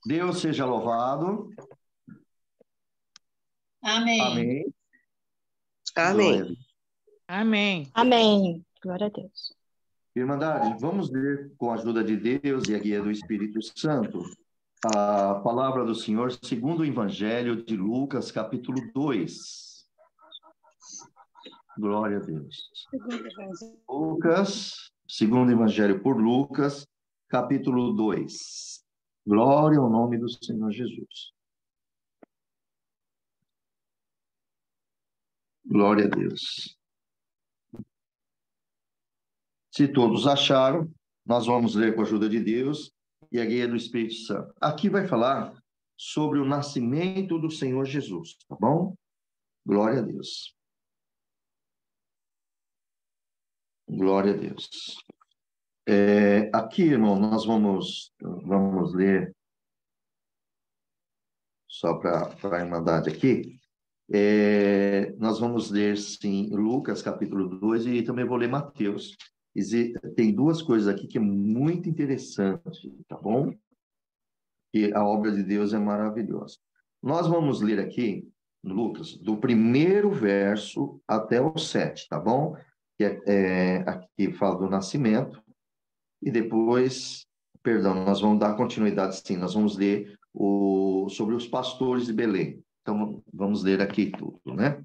Deus seja louvado. Amém. Amém. Amém. Glória a Deus. Amém. Amém. Glória a Deus. Irmandade, vamos ler com a ajuda de Deus e a guia do Espírito Santo a palavra do Senhor segundo o Evangelho de Lucas, capítulo 2. Glória a Deus. Lucas, segundo o Evangelho por Lucas, capítulo 2. Glória ao nome do Senhor Jesus. Glória a Deus. Se todos acharam, nós vamos ler com a ajuda de Deus e a guia do Espírito Santo. Aqui vai falar sobre o nascimento do Senhor Jesus, tá bom? Glória a Deus. Glória a Deus. Aqui, irmão, nós vamos ler, só para a Irmandade aqui, nós vamos ler, sim, Lucas, capítulo 2, e também vou ler Mateus. Tem duas coisas aqui que é muito interessante, tá bom? E a obra de Deus é maravilhosa. Nós vamos ler aqui, Lucas, do primeiro verso até o 7, tá bom? Que aqui fala do nascimento, e depois, perdão, nós vamos dar continuidade, sim, nós vamos ler sobre os pastores de Belém. Então, vamos ler aqui tudo, né?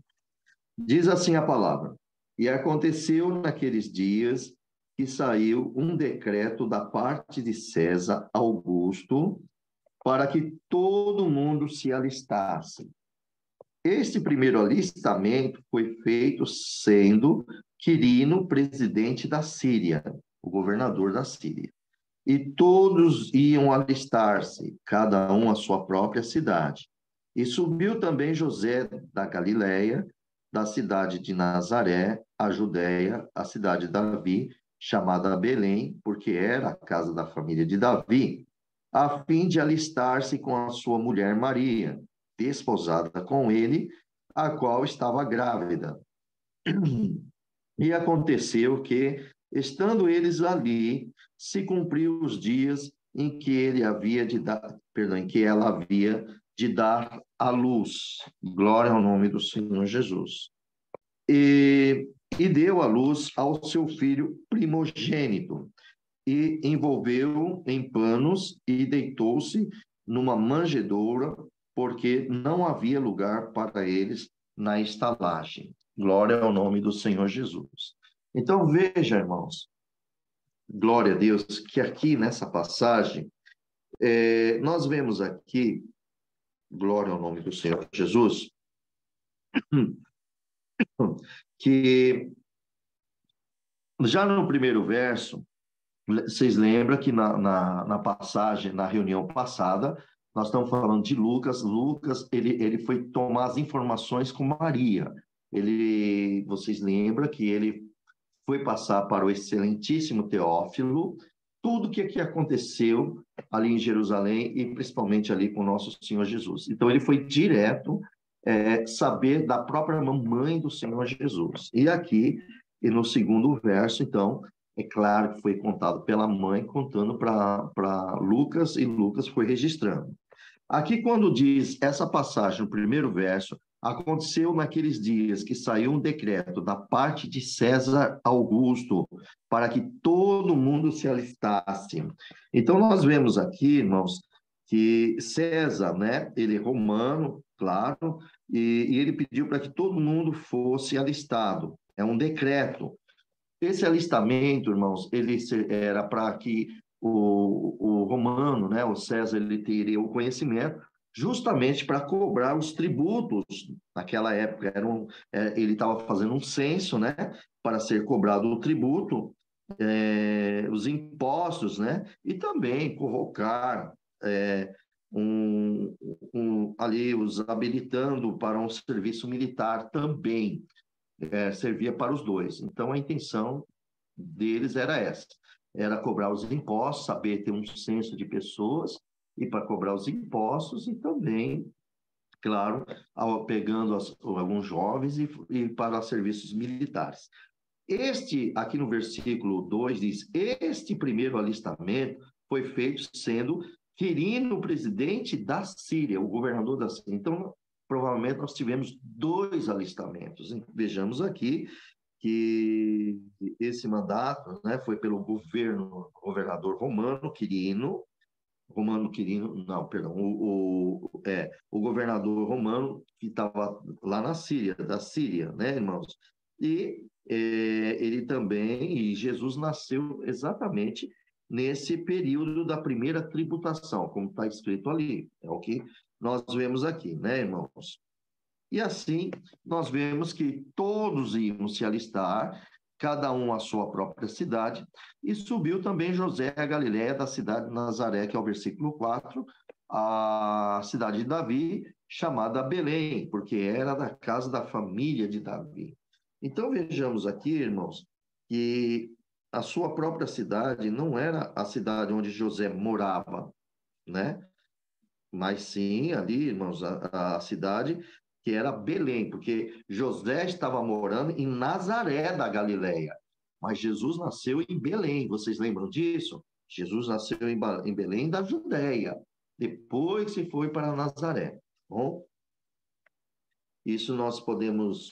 Diz assim a palavra: E aconteceu naqueles dias que saiu um decreto da parte de César Augusto para que todo mundo se alistasse. Este primeiro alistamento foi feito sendo Quirino presidente da Síria, o governador da Síria. E todos iam alistar-se, cada um à sua própria cidade. E subiu também José da Galileia, da cidade de Nazaré, a Judéia, a cidade de Davi, chamada Belém, porque era a casa da família de Davi, a fim de alistar-se com a sua mulher Maria, desposada com ele, a qual estava grávida. E aconteceu que, estando eles ali, se cumpriu os dias em que ele havia de dar, em que ela havia de dar à luz. Glória ao nome do Senhor Jesus. E deu à luz ao seu filho primogênito, e envolveu em panos e deitou-se numa manjedoura, porque não havia lugar para eles na estalagem. Glória ao nome do Senhor Jesus. Então, veja, irmãos, glória a Deus, que aqui nessa passagem, nós vemos aqui, glória ao nome do Senhor Jesus, que já no primeiro verso, vocês lembram que na passagem, na reunião passada, nós estamos falando de Lucas. Lucas, ele foi tomar as informações com Maria. Vocês lembram que ele foi passar para o excelentíssimo Teófilo tudo o que aconteceu ali em Jerusalém e principalmente ali com o nosso Senhor Jesus. Então, ele foi direto saber da própria mamãe do Senhor Jesus. E aqui, e no segundo verso, então, é claro que foi contado pela mãe, contando para Lucas, e Lucas foi registrando. Aqui, quando diz essa passagem, no primeiro verso, aconteceu naqueles dias que saiu um decreto da parte de César Augusto para que todo mundo se alistasse. Então, nós vemos aqui, irmãos, que César, né, ele é romano, claro, e ele pediu para que todo mundo fosse alistado. É um decreto. Esse alistamento, irmãos, ele era para que o romano, né, o César, ele teria o conhecimento justamente para cobrar os tributos. Naquela época, ele estava fazendo um censo, né, para ser cobrado o tributo, os impostos, né, e também convocar ali os habilitando para um serviço militar também. Servia para os dois. Então, a intenção deles era essa, era cobrar os impostos, saber ter um censo de pessoas, e para cobrar os impostos, e também, claro, pegando alguns jovens e para serviços militares. Aqui no versículo 2 diz, este primeiro alistamento foi feito sendo Quirino, presidente da Síria, o governador da Síria. Então, provavelmente nós tivemos 2 alistamentos. Vejamos aqui que esse mandato, né, foi pelo governador Quirino, não, perdão, o governador romano que estava lá na Síria, da Síria, né, irmãos? Ele também, e Jesus nasceu exatamente nesse período da primeira tributação, como está escrito ali, é o que nós vemos aqui, né, irmãos? E assim, nós vemos que todos iam se alistar, cada um à sua própria cidade, e subiu também José a Galiléia, da cidade de Nazaré, que é o versículo 4, a cidade de Davi, chamada Belém, porque era da casa da família de Davi. Então vejamos aqui, irmãos, que a sua própria cidade não era a cidade onde José morava, né? Mas sim ali, irmãos, a cidade que era Belém, porque José estava morando em Nazaré da Galileia, mas Jesus nasceu em Belém, vocês lembram disso? Jesus nasceu em Belém da Judéia, depois se foi para Nazaré. Bom, isso nós podemos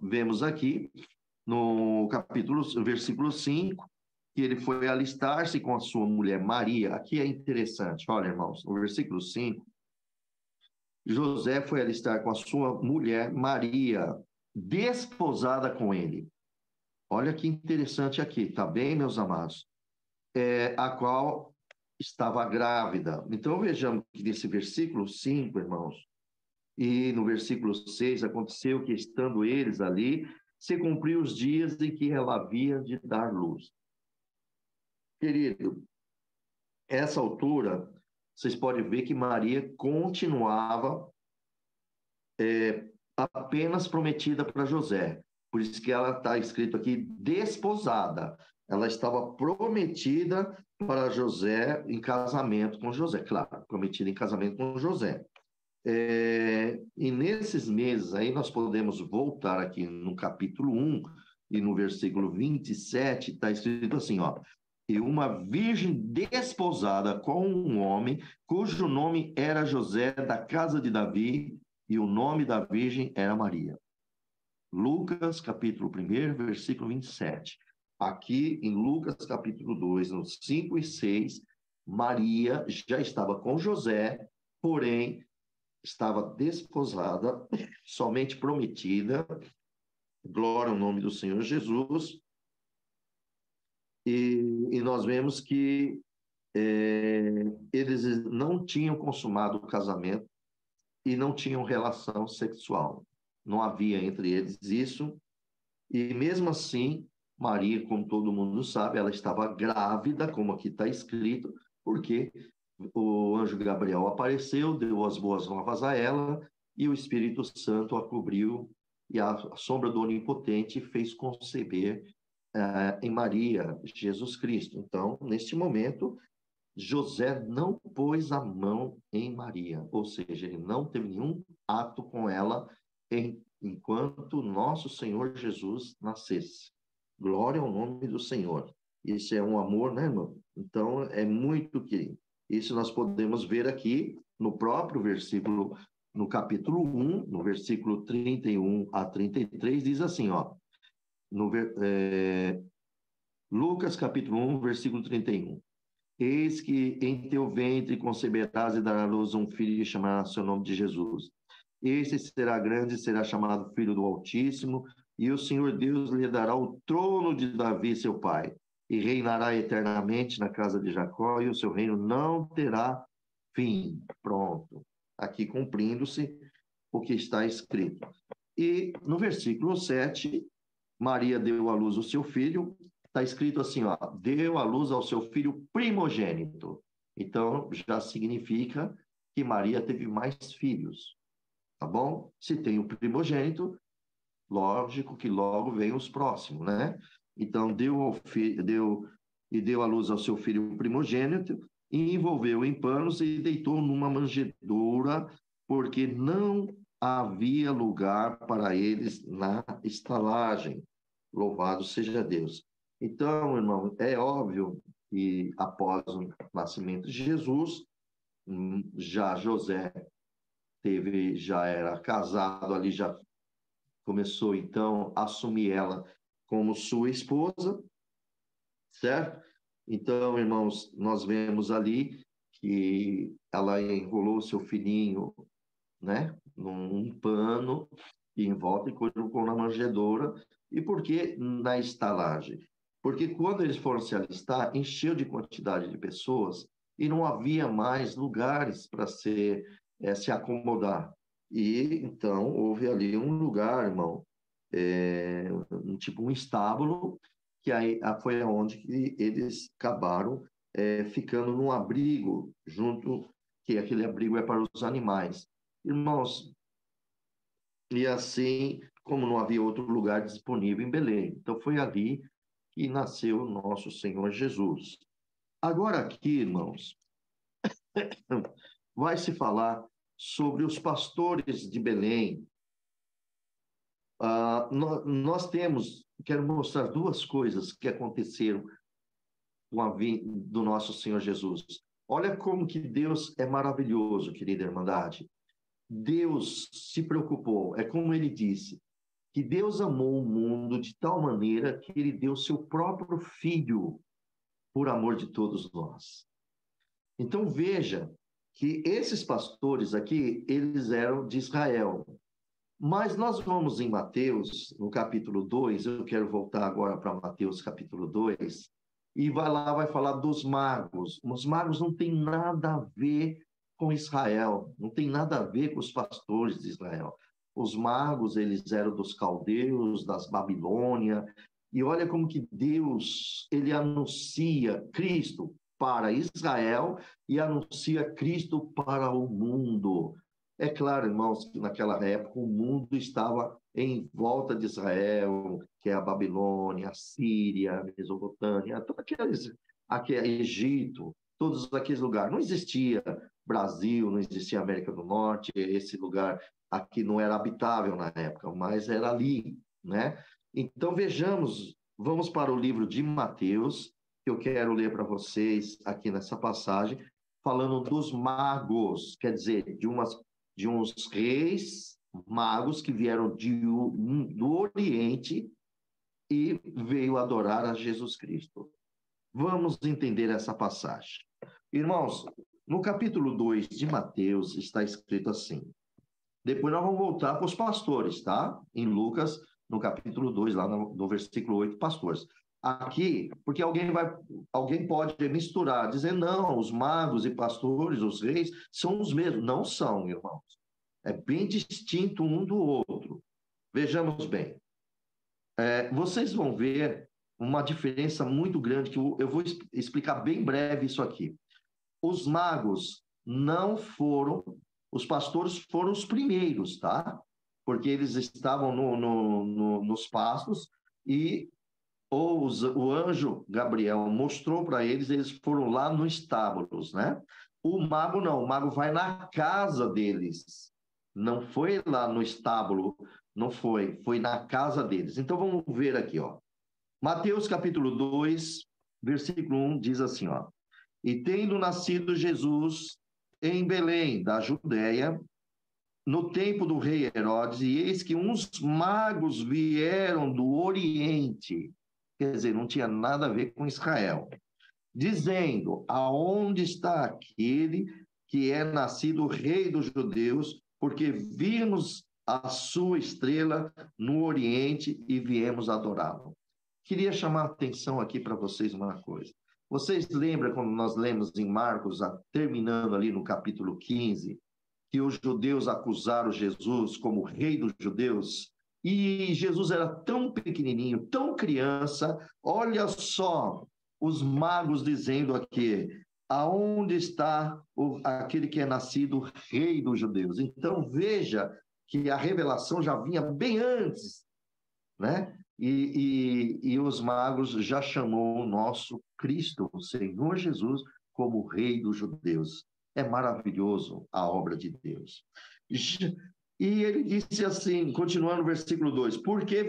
vemos aqui no versículo 5, que ele foi alistar-se com a sua mulher Maria. Aqui é interessante, olha, irmãos, no versículo 5, José foi alistar com a sua mulher Maria, desposada com ele. Olha que interessante aqui, tá bem, meus amados? A qual estava grávida. Então vejamos que nesse versículo 5, irmãos, e no versículo 6, aconteceu que, estando eles ali, se cumpriu os dias em que ela havia de dar luz. Querido, essa altura, vocês podem ver que Maria continuava apenas prometida para José. Por isso que ela está escrito aqui desposada. Ela estava prometida para José em casamento com José, claro, prometida em casamento com José. E nesses meses aí nós podemos voltar aqui no capítulo 1 e no versículo 27, está escrito assim, ó, e uma virgem desposada com um homem cujo nome era José, da casa de Davi, e o nome da virgem era Maria. Lucas, capítulo 1, versículo 27. Aqui em Lucas, capítulo 2, nos 5 e 6, Maria já estava com José, porém estava desposada, somente prometida, glória ao nome do Senhor Jesus, e nós vemos que eles não tinham consumado o casamento e não tinham relação sexual. Não havia entre eles isso, e mesmo assim, Maria, como todo mundo sabe, ela estava grávida, como aqui está escrito, porque o anjo Gabriel apareceu, deu as boas novas a ela, e o Espírito Santo a cobriu, e a sombra do Onipotente fez conceber em Maria Jesus Cristo. Então, neste momento, José não pôs a mão em Maria, ou seja, ele não teve nenhum ato com ela enquanto nosso Senhor Jesus nascesse. Glória ao nome do Senhor. Isso é um amor, né, irmão? Então, é muito querido. Isso nós podemos ver aqui no próprio versículo, no capítulo 1, no versículo 31 a 33, diz assim, ó, Lucas capítulo 1, versículo 31. Eis que em teu ventre conceberás e darás à luz um filho e chamarás seu nome de Jesus. Este será grande e será chamado Filho do Altíssimo, e o Senhor Deus lhe dará o trono de Davi, seu pai, e reinará eternamente na casa de Jacó, e o seu reino não terá fim. Pronto. Aqui cumprindo-se o que está escrito. E no versículo 7, Maria deu à luz o seu filho. Está escrito assim, ó, deu à luz ao seu filho primogênito. Então, já significa que Maria teve mais filhos, tá bom? Se tem o primogênito, lógico que logo vem os próximos, né? Então, deu à luz ao seu filho primogênito, e envolveu em panos e deitou numa manjedoura, porque não havia lugar para eles na estalagem. Louvado seja Deus. Então, irmão, é óbvio que após o nascimento de Jesus, já José já era casado ali, já começou então a assumir ela como sua esposa, certo? Então, irmãos, nós vemos ali que ela enrolou seu filhinho, né, num pano e em volta e colocou na manjedoura. E por que na estalagem? Porque quando eles foram se alistar, encheu de quantidade de pessoas e não havia mais lugares para se acomodar. E então houve ali um lugar, irmão, tipo um estábulo, que aí foi aonde que eles acabaram ficando num abrigo junto, que aquele abrigo é para os animais. Irmãos, e assim, como não havia outro lugar disponível em Belém, então foi ali que nasceu o nosso Senhor Jesus. Agora aqui, irmãos, vai se falar sobre os pastores de Belém. Nós temos, quero mostrar duas coisas que aconteceram com a vinda do nosso Senhor Jesus. Olha como que Deus é maravilhoso, querida Irmandade. Deus se preocupou, é como ele disse, que Deus amou o mundo de tal maneira que ele deu seu próprio filho por amor de todos nós. Então veja que esses pastores aqui, eles eram de Israel. Mas nós vamos em Mateus, no capítulo 2, eu quero voltar agora para Mateus capítulo 2, e vai lá, vai falar dos magos. Os magos não têm nada a ver com Israel, não tem nada a ver com os pastores de Israel. Os magos, eles eram dos caldeus, das Babilônia, e olha como que Deus, ele anuncia Cristo para Israel e anuncia Cristo para o mundo. É claro, irmãos, que naquela época o mundo estava em volta de Israel, que é a Babilônia, a Síria, a Mesopotâmia, Egito, todos aqueles lugares. Não existia Brasil, não existia América do Norte, esse lugar aqui não era habitável na época, mas era ali, né? Então vejamos, vamos para o livro de Mateus, que eu quero ler para vocês aqui nessa passagem, falando dos magos, quer dizer, de uns reis magos que vieram do Oriente e veio adorar a Jesus Cristo. Vamos entender essa passagem. Irmãos, no capítulo 2 de Mateus está escrito assim. Depois nós vamos voltar para os pastores, tá? Em Lucas, no capítulo 2, lá no versículo 8, pastores. Aqui, porque alguém pode misturar, dizer, não, os magos e pastores, os reis, são os mesmos. Não são, irmãos. É bem distinto um do outro. Vejamos bem. Vocês vão ver uma diferença muito grande, que eu vou explicar bem breve isso aqui. Os magos não foram, os pastores foram os primeiros, tá? Porque eles estavam nos pastos e o anjo Gabriel mostrou para eles, eles foram lá no estábulos, né? O mago não, o mago vai na casa deles. Não foi lá no estábulo, não foi, foi na casa deles. Então vamos ver aqui, ó. Mateus capítulo 2, versículo 1 diz assim, ó: E tendo nascido Jesus em Belém, da Judéia, no tempo do rei Herodes, e eis que uns magos vieram do Oriente, quer dizer, não tinha nada a ver com Israel, dizendo: Aonde está aquele que é nascido rei dos judeus? Porque vimos a sua estrela no Oriente e viemos adorá-lo. Queria chamar a atenção aqui para vocês uma coisa. Vocês lembram quando nós lemos em Marcos, terminando ali no capítulo 15, que os judeus acusaram Jesus como rei dos judeus? E Jesus era tão pequenininho, tão criança. Olha só os magos dizendo aqui: aonde está aquele que é nascido rei dos judeus? Então veja que a revelação já vinha bem antes, né? E os magos já chamou o nosso Cristo, o Senhor Jesus, como rei dos judeus. É maravilhoso a obra de Deus. E ele disse assim, continuando no versículo 2: porque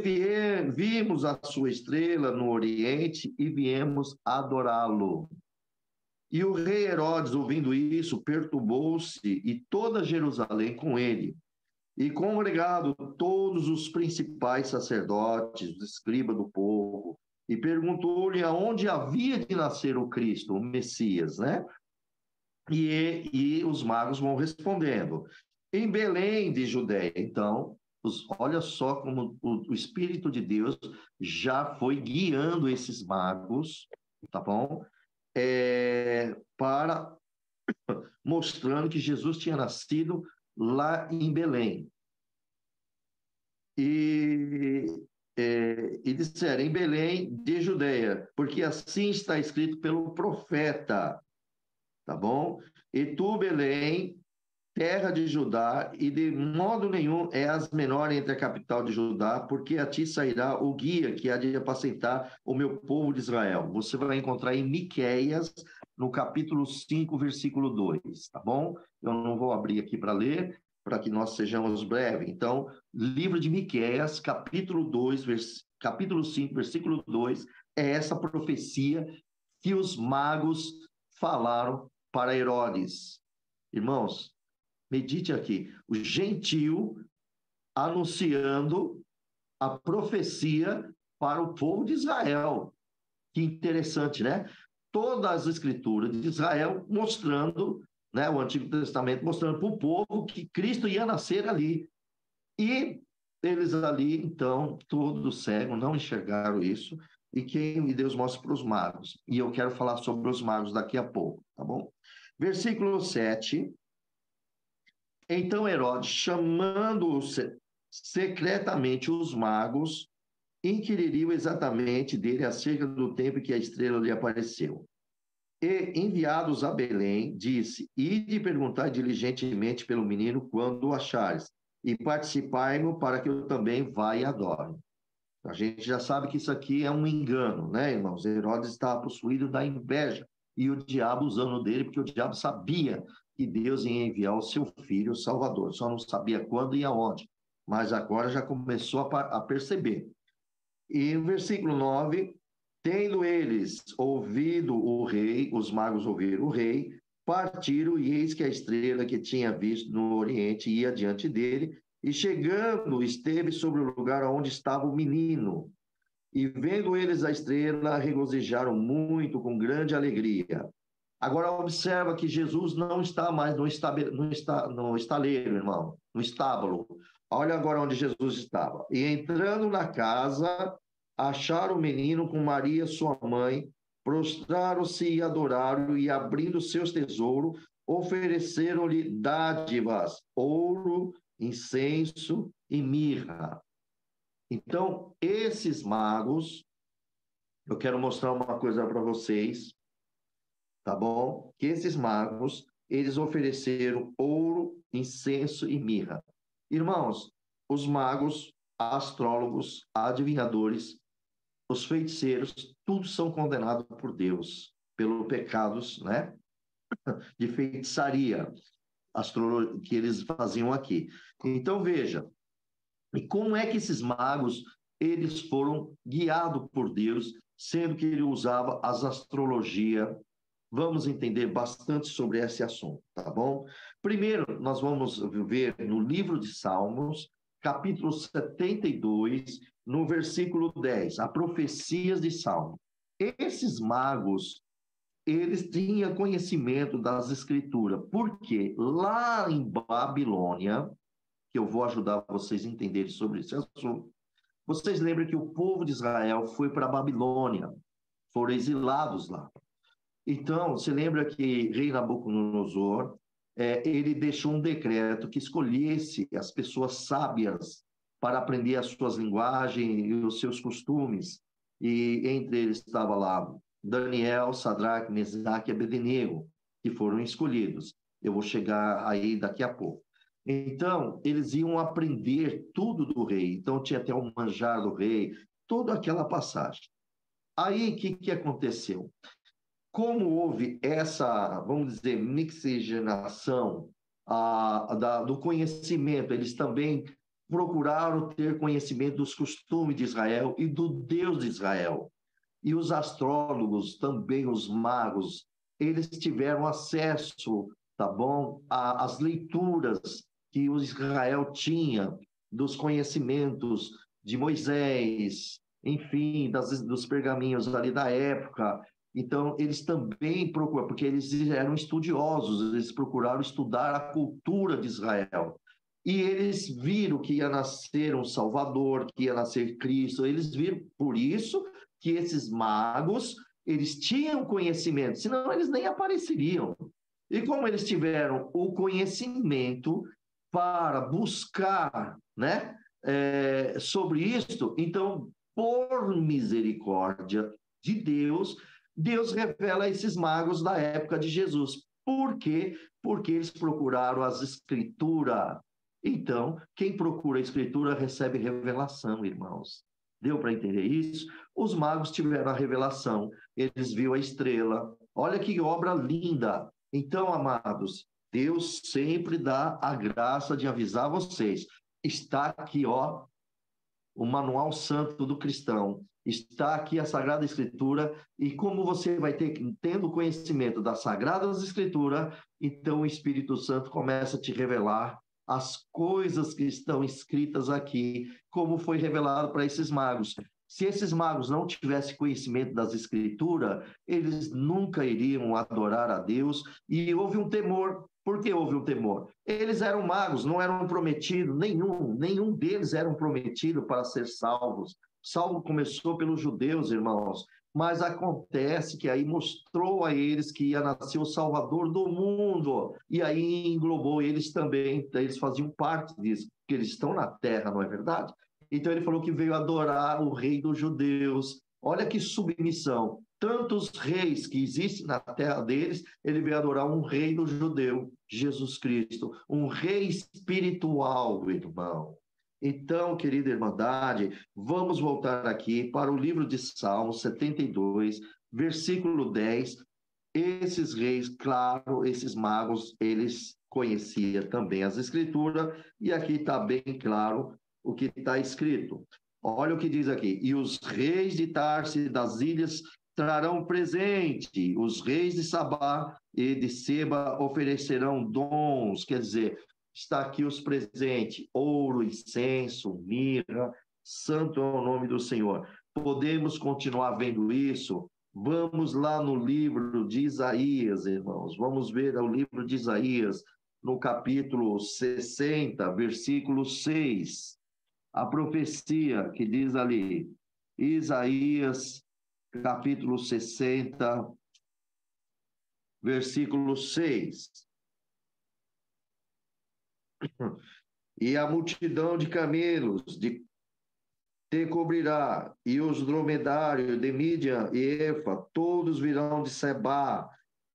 vimos a sua estrela no Oriente e viemos adorá-lo. E o rei Herodes, ouvindo isso, perturbou-se e toda Jerusalém com ele. E congregado todos os principais sacerdotes, os escribas do povo, e perguntou-lhe aonde havia de nascer o Cristo, o Messias, né? E os magos vão respondendo: em Belém de Judéia. Então, olha só como o Espírito de Deus já foi guiando esses magos, tá bom? Para mostrando que Jesus tinha nascido lá em Belém. E disseram, em Belém de Judéia, porque assim está escrito pelo profeta, tá bom? E tu, Belém, terra de Judá, e de modo nenhum és menor entre a capital de Judá, porque a ti sairá o guia que há de apacentar o meu povo de Israel. Você vai encontrar em Miqueias, no capítulo 5, versículo 2, tá bom? Eu não vou abrir aqui para ler, para que nós sejamos breves. Então, livro de Miqueias, capítulo 2, capítulo 5, versículo 2, é essa profecia que os magos falaram para Herodes. Irmãos, medite aqui, o gentil anunciando a profecia para o povo de Israel. Que interessante, né? Todas as escrituras de Israel mostrando, né, o Antigo Testamento mostrando para o povo que Cristo ia nascer ali. E eles ali, então, todos cegos, não enxergaram isso, e Deus mostra para os magos. E eu quero falar sobre os magos daqui a pouco, tá bom? Versículo 7. Então Herodes, chamando secretamente os magos, inquiriu exatamente dele acerca do tempo que a estrela lhe apareceu. E, enviados a Belém, disse: ide perguntar diligentemente pelo menino quando o achares, e participai-mo para que eu também vá e adore. A gente já sabe que isso aqui é um engano, né, irmãos? Herodes estava possuído da inveja e o diabo usando dele, porque o diabo sabia que Deus ia enviar o seu filho, o Salvador, só não sabia quando e aonde, mas agora já começou a perceber. E no versículo 9, tendo eles ouvido o rei, os magos ouviram o rei, partiram, e eis que a estrela que tinha visto no Oriente ia diante dele, e chegando, esteve sobre o lugar onde estava o menino. E vendo eles a estrela, regozijaram muito, com grande alegria. Agora observa que Jesus não está mais no estaleiro, irmão, no estábulo. Olha agora onde Jesus estava. E entrando na casa, acharam o menino com Maria, sua mãe, prostraram-se e adoraram, e abrindo seus tesouros, ofereceram-lhe dádivas, ouro, incenso e mirra. Então, esses magos, eu quero mostrar uma coisa para vocês, tá bom? Que esses magos, eles ofereceram ouro, incenso e mirra. Irmãos, os magos, astrólogos, adivinhadores, os feiticeiros, todos são condenados por Deus, pelos pecados, né, de feitiçaria, que eles faziam aqui. Então, veja, e como é que esses magos, eles foram guiados por Deus, sendo que ele usava as astrologia. Vamos entender bastante sobre esse assunto, tá bom? Primeiro, nós vamos ver no livro de Salmos, capítulo 72, no versículo 10, a profecias de Salmo. Esses magos, eles tinham conhecimento das escrituras, porque lá em Babilônia, que eu vou ajudar vocês a entenderem sobre esse assunto, vocês lembram que o povo de Israel foi para a Babilônia, foram exilados lá. Então, se lembra que rei Nabucodonosor, ele deixou um decreto que escolhesse as pessoas sábias para aprender as suas linguagens e os seus costumes. E entre eles estava lá Daniel, Sadraque, Mesaque e Abednego, que foram escolhidos. Eu vou chegar aí daqui a pouco. Então, eles iam aprender tudo do rei. Então, tinha até o manjar do rei, toda aquela passagem. Aí, o que aconteceu? Como houve essa, vamos dizer, mixigenação do conhecimento, eles também procuraram ter conhecimento dos costumes de Israel e do Deus de Israel. E os astrólogos, também os magos, eles tiveram acesso, tá bom, às leituras que o Israel tinha dos conhecimentos de Moisés, enfim, dos pergaminhos ali da época. Então, eles também procuraram, porque eles eram estudiosos, eles procuraram estudar a cultura de Israel. E eles viram que ia nascer um Salvador, que ia nascer Cristo. Eles viram, por isso, que esses magos, eles tinham conhecimento, senão eles nem apareceriam. E como eles tiveram o conhecimento para buscar, né, sobre isto, então, por misericórdia de Deus, Deus revela a esses magos da época de Jesus. Por quê? Porque eles procuraram as escrituras. Então, quem procura a escritura recebe revelação, irmãos. Deu para entender isso? Os magos tiveram a revelação, eles viram a estrela. Olha que obra linda. Então, amados, Deus sempre dá a graça de avisar vocês. Está aqui, ó, o manual santo do cristão. Está aqui a Sagrada Escritura, e como você vai tendo conhecimento das Sagradas Escrituras, então o Espírito Santo começa a te revelar as coisas que estão escritas aqui, como foi revelado para esses magos. Se esses magos não tivessem conhecimento das Escrituras, eles nunca iriam adorar a Deus, e houve um temor. Por que houve um temor? Eles eram magos, não eram prometidos, nenhum deles era um prometido para ser salvos. Salvo começou pelos judeus, irmãos, mas acontece que aí mostrou a eles que ia nascer o Salvador do mundo, e aí englobou eles também, eles faziam parte disso, porque eles estão na terra, não é verdade? Então ele falou que veio adorar o rei dos judeus. Olha que submissão. Tantos reis que existem na terra deles, ele veio adorar um rei do judeu, Jesus Cristo, um rei espiritual, irmão. Então, querida irmandade, vamos voltar aqui para o livro de Salmos 72, versículo 10. Esses reis, claro, esses magos, eles conheciam também as escrituras, e aqui está bem claro o que está escrito. Olha o que diz aqui: e os reis de Tarse e das ilhas trarão presente, os reis de Sabá e de Seba oferecerão dons, quer dizer, está aqui os presentes: ouro, incenso, mirra, santo é o nome do Senhor. Podemos continuar vendo isso? Vamos lá no livro de Isaías, irmãos. Vamos ver o livro de Isaías, no capítulo 60, versículo 6. A profecia que diz ali, Isaías, capítulo 60, versículo 6. E a multidão de camelos te cobrirá, e os dromedários de Mídian e Efa, todos virão de Sebá,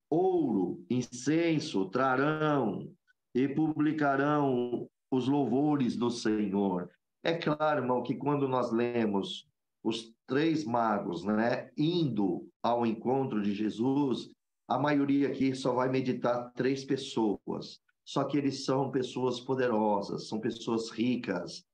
ouro, incenso trarão, e publicarão os louvores do Senhor. É claro, irmão, que quando nós lemos os três magos, né, indo ao encontro de Jesus, a maioria aqui só vai meditar três pessoas. Só que eles são pessoas poderosas, são pessoas ricas,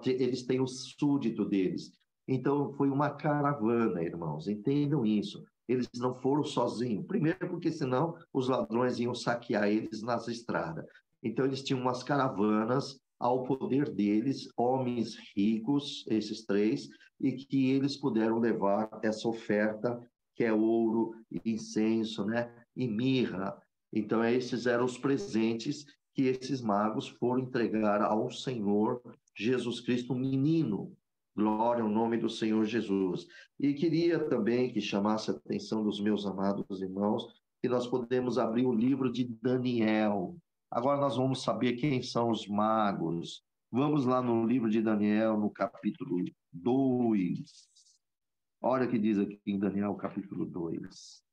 eles têm o súdito deles. Então, foi uma caravana, irmãos, entendam isso. Eles não foram sozinhos. Primeiro, porque senão os ladrões iam saquear eles nas estradas. Então, eles tinham umas caravanas ao poder deles, homens ricos, esses três, e que eles puderam levar essa oferta, que é ouro, incenso, né, e mirra. Então, esses eram os presentes que esses magos foram entregar ao Senhor Jesus Cristo, um menino. Glória ao nome do Senhor Jesus. E queria também que chamasse a atenção dos meus amados irmãos, que nós podemos abrir o livro de Daniel. Agora nós vamos saber quem são os magos. Vamos lá no livro de Daniel, no capítulo 2. Olha o que diz aqui em Daniel, capítulo 2.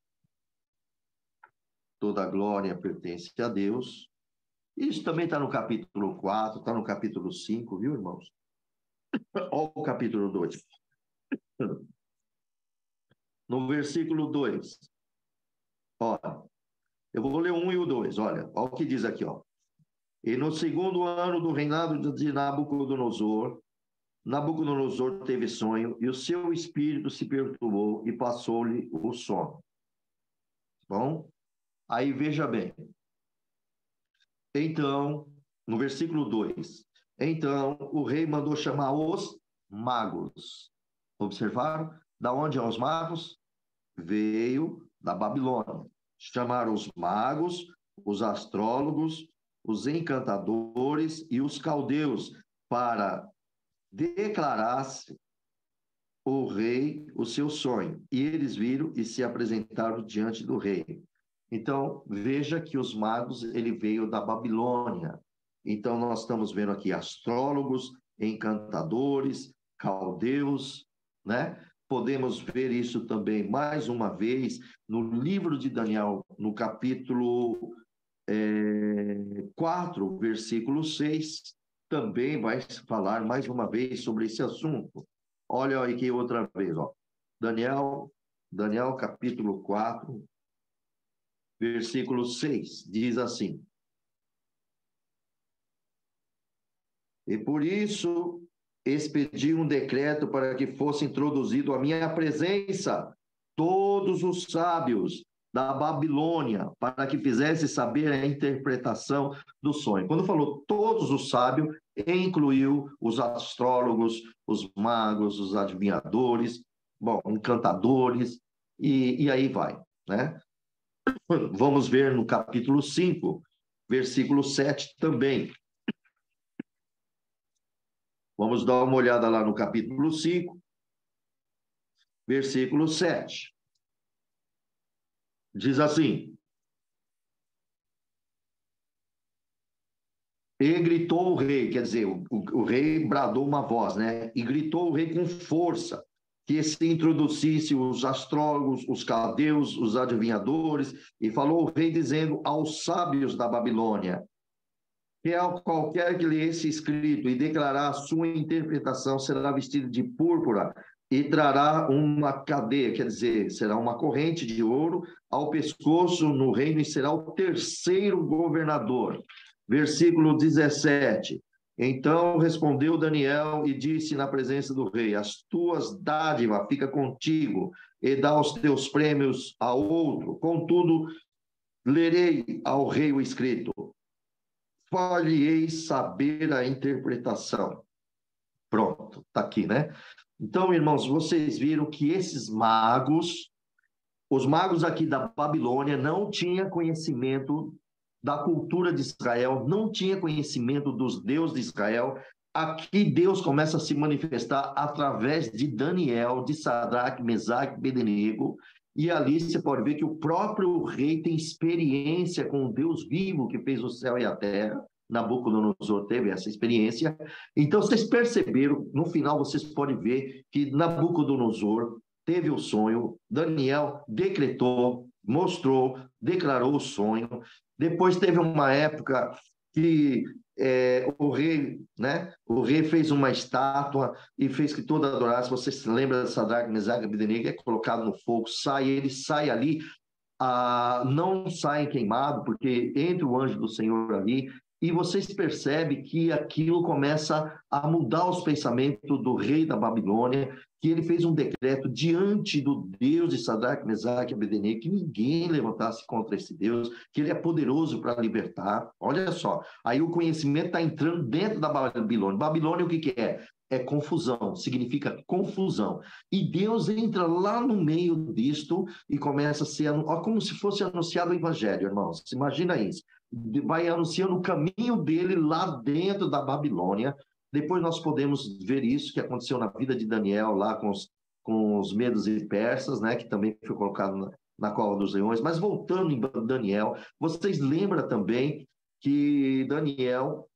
Toda a glória pertence a Deus. Isso também está no capítulo 4, está no capítulo 5, viu, irmãos? Olha o capítulo 2. No versículo 2. Olha, eu vou ler o 1 e o 2. Olha o que diz aqui, ó. E no segundo ano do reinado de Nabucodonosor, Nabucodonosor teve sonho, e o seu espírito se perturbou e passou-lhe o sono. Bom, aí veja bem. Então, no versículo 2, então o rei mandou chamar os magos. Observaram? Da onde são os magos? Veio da Babilônia. Chamaram os magos, os astrólogos, os encantadores e os caldeus para declarar-se o rei o seu sonho. E eles viram e se apresentaram diante do rei. Então, veja que os magos, ele veio da Babilônia. Então, nós estamos vendo aqui astrólogos, encantadores, caldeus, né? Podemos ver isso também, mais uma vez, no livro de Daniel, no capítulo 4, versículo 6, também vai falar mais uma vez sobre esse assunto. Olha aqui outra vez, ó. Daniel capítulo 4, versículo 6, diz assim: e por isso expedi um decreto para que fosse introduzido à minha presença todos os sábios da Babilônia, para que fizesse saber a interpretação do sonho. Quando falou todos os sábios, incluiu os astrólogos, os magos, os adivinhadores, bom, encantadores, e aí vai, né? Vamos ver no capítulo 5, versículo 7 também. Vamos dar uma olhada lá no capítulo 5, versículo 7. Diz assim: e gritou o rei, quer dizer, o rei bradou uma voz, né? E gritou o rei com força, que se introduzisse os astrólogos, os caldeus, os adivinhadores, e falou o rei dizendo aos sábios da Babilônia, que qualquer que lê esse escrito e declarar a sua interpretação será vestido de púrpura e trará uma cadeia, quer dizer, será uma corrente de ouro ao pescoço no reino e será o terceiro governador. Versículo 17. Então respondeu Daniel e disse na presença do rei: as tuas dádivas fica contigo e dá os teus prêmios a outro. Contudo, lerei ao rei o escrito. Far-lhe-ei saber a interpretação. Pronto, está aqui, né? Então, irmãos, vocês viram que esses magos, os magos aqui da Babilônia, não tinham conhecimento da cultura de Israel, não tinham conhecimento dos deuses de Israel. Aqui Deus começa a se manifestar através de Daniel, de Sadraque, Mesaque, Abednego, e ali você pode ver que o próprio rei tem experiência com o Deus vivo que fez o céu e a terra. Nabucodonosor teve essa experiência. Então, vocês perceberam, no final vocês podem ver que Nabucodonosor teve o sonho, Daniel decretou, mostrou, declarou o sonho. Depois teve uma época que o rei, né? O rei fez uma estátua e fez que toda adorasse. Você se lembra de Sadraque, Mesaque e Abednego? É colocado no fogo, ele sai ali, não sai queimado, porque entra o anjo do Senhor ali, e vocês percebem que aquilo começa a mudar os pensamentos do rei da Babilônia, que ele fez um decreto diante do Deus de Sadraque, Mesaque e Abednego, que ninguém levantasse contra esse Deus, que ele é poderoso para libertar. Olha só, aí o conhecimento está entrando dentro da Babilônia. Babilônia o que é? É confusão, significa confusão. E Deus entra lá no meio disto e começa a ser, como se fosse anunciado o evangelho, irmãos. Imagina isso. Vai anunciando o caminho dele lá dentro da Babilônia. Depois nós podemos ver isso que aconteceu na vida de Daniel lá com os medos e persas, né, que também foi colocado na cova dos leões. Mas voltando em Daniel, vocês lembram também que Daniel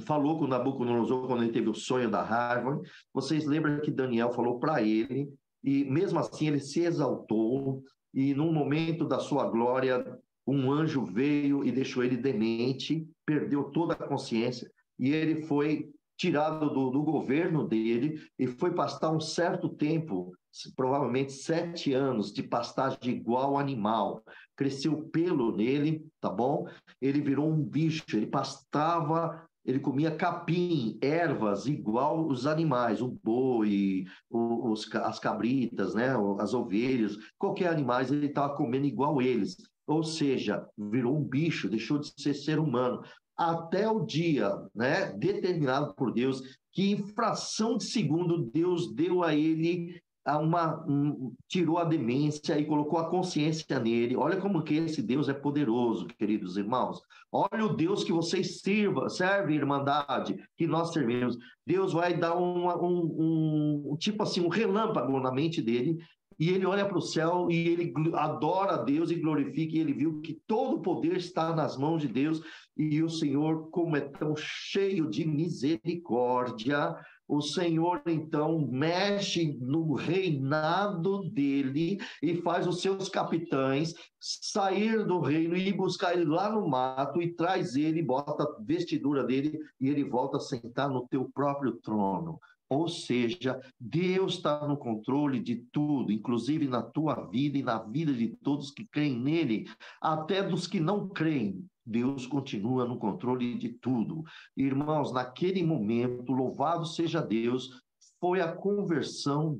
falou com Nabucodonosor quando ele teve o sonho da árvore. Vocês lembram que Daniel falou para ele, e mesmo assim ele se exaltou, e num momento da sua glória, um anjo veio e deixou ele demente, perdeu toda a consciência, e ele foi tirado do governo dele e foi pastar um certo tempo, provavelmente 7 anos, de pastagem igual animal. Cresceu pelo nele, tá bom? Ele virou um bicho, ele pastava, ele comia capim, ervas, igual os animais, o boi, as cabritas, né? As ovelhas, qualquer animais, ele estava comendo igual eles. Ou seja, virou um bicho, deixou de ser humano. Até o dia, né, determinado por Deus, que em fração de segundo Deus deu a ele tirou a demência e colocou a consciência nele. Olha como que esse Deus é poderoso, queridos irmãos. Olha o Deus que vocês servem, Irmandade, que nós servimos. Deus vai dar tipo assim, um relâmpago na mente dele, e ele olha para o céu e ele adora a Deus e glorifica, e ele viu que todo o poder está nas mãos de Deus, e o Senhor, como é tão cheio de misericórdia, o Senhor, então, mexe no reinado dele e faz os seus capitães sair do reino e ir buscar ele lá no mato e traz ele, bota a vestidura dele e ele volta a sentar no teu próprio trono. Ou seja, Deus está no controle de tudo, inclusive na tua vida e na vida de todos que creem nele, até dos que não creem. Deus continua no controle de tudo. Irmãos, naquele momento, louvado seja Deus, foi a conversão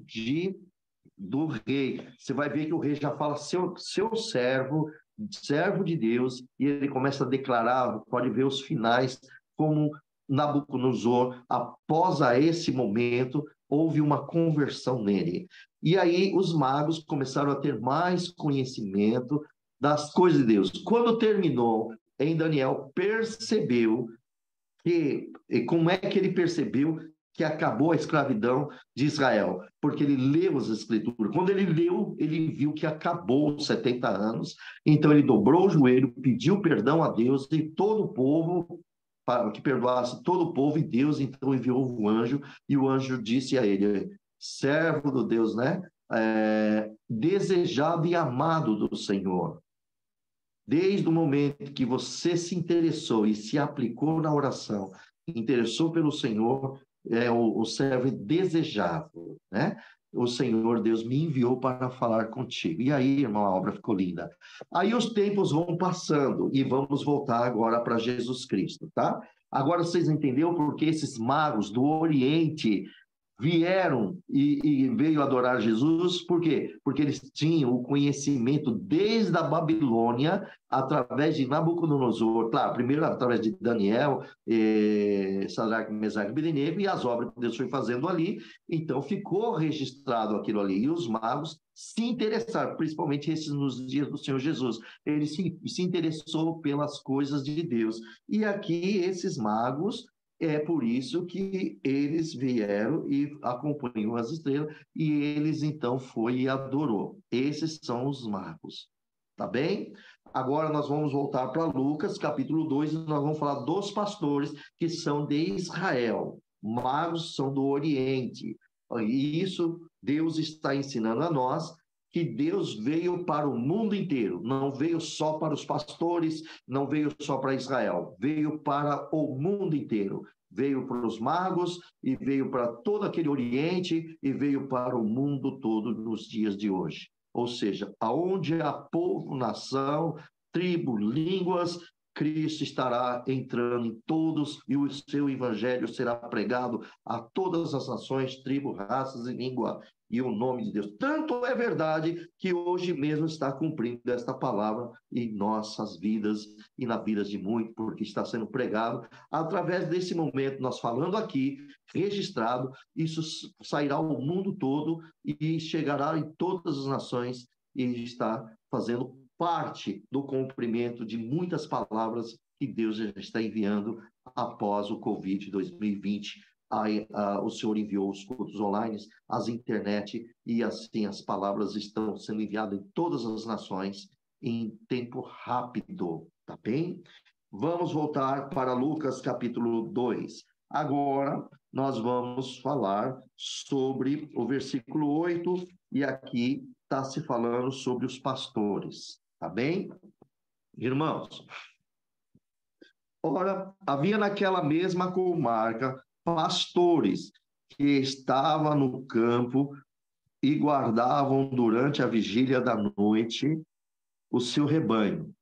do rei. Você vai ver que o rei já fala seu servo, servo de Deus, e ele começa a declarar, pode ver os finais, como Nabucodonosor, após esse momento, houve uma conversão nele. E aí os magos começaram a ter mais conhecimento das coisas de Deus. Quando terminou, em Daniel percebeu como é que ele percebeu que acabou a escravidão de Israel? Porque ele leu as escrituras. Quando ele leu, ele viu que acabou os 70 anos, então ele dobrou o joelho, pediu perdão a Deus e todo o povo, para que perdoasse todo o povo, e Deus então enviou um anjo, e o anjo disse a ele, servo do Deus, né? Desejado e amado do Senhor. Desde o momento que você se interessou e se aplicou na oração, interessou pelo Senhor, o servo desejável, né? O Senhor Deus me enviou para falar contigo. E aí, irmão, a obra ficou linda. Aí os tempos vão passando e vamos voltar agora para Jesus Cristo, tá? Agora vocês entenderam por que esses magos do Oriente vieram e veio adorar Jesus, por quê? Porque eles tinham o conhecimento desde a Babilônia, através de Nabucodonosor, claro, primeiro através de Daniel, Sadraque, Mesaque e Abednego, e as obras que Deus foi fazendo ali, então ficou registrado aquilo ali, e os magos se interessaram, principalmente esses nos dias do Senhor Jesus, ele se interessou pelas coisas de Deus, e aqui esses magos, é por isso que eles vieram e acompanhou as estrelas, e eles então foi e adorou. Esses são os magos, tá bem? Agora nós vamos voltar para Lucas, capítulo 2, e nós vamos falar dos pastores que são de Israel. Magos são do Oriente. E isso Deus está ensinando a nós, que Deus veio para o mundo inteiro, não veio só para os pastores, não veio só para Israel, veio para o mundo inteiro. Veio para os magos e veio para todo aquele Oriente e veio para o mundo todo nos dias de hoje. Ou seja, aonde há povo, nação, tribo, línguas, Cristo estará entrando em todos e o seu evangelho será pregado a todas as nações, tribos, raças e língua, e o nome de Deus. Tanto é verdade que hoje mesmo está cumprindo esta palavra em nossas vidas e na vida de muitos, porque está sendo pregado através desse momento, nós falando aqui, registrado, isso sairá ao mundo todo e chegará em todas as nações e está fazendo parte do cumprimento de muitas palavras que Deus já está enviando após o Covid 2020. O Senhor enviou os cultos online, as internet, e assim as palavras estão sendo enviadas em todas as nações em tempo rápido, tá bem? Vamos voltar para Lucas capítulo 2. Agora nós vamos falar sobre o versículo 8, e aqui está se falando sobre os pastores. Tá bem? Irmãos, ora, havia naquela mesma comarca pastores que estavam no campo e guardavam durante a vigília da noite o seu rebanho.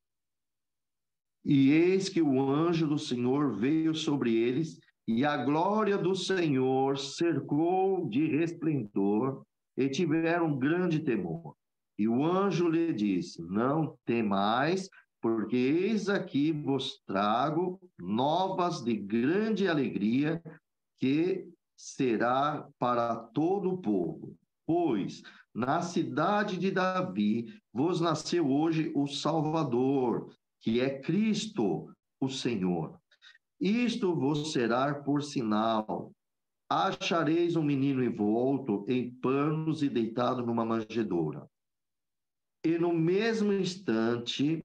E eis que o anjo do Senhor veio sobre eles, e a glória do Senhor cercou de resplendor, e tiveram grande temor. E o anjo lhe disse: não temais, porque eis aqui vos trago novas de grande alegria, que será para todo o povo. Pois na cidade de Davi vos nasceu hoje o Salvador, que é Cristo, o Senhor. Isto vos será por sinal: achareis um menino envolto em panos e deitado numa manjedoura. E no mesmo instante,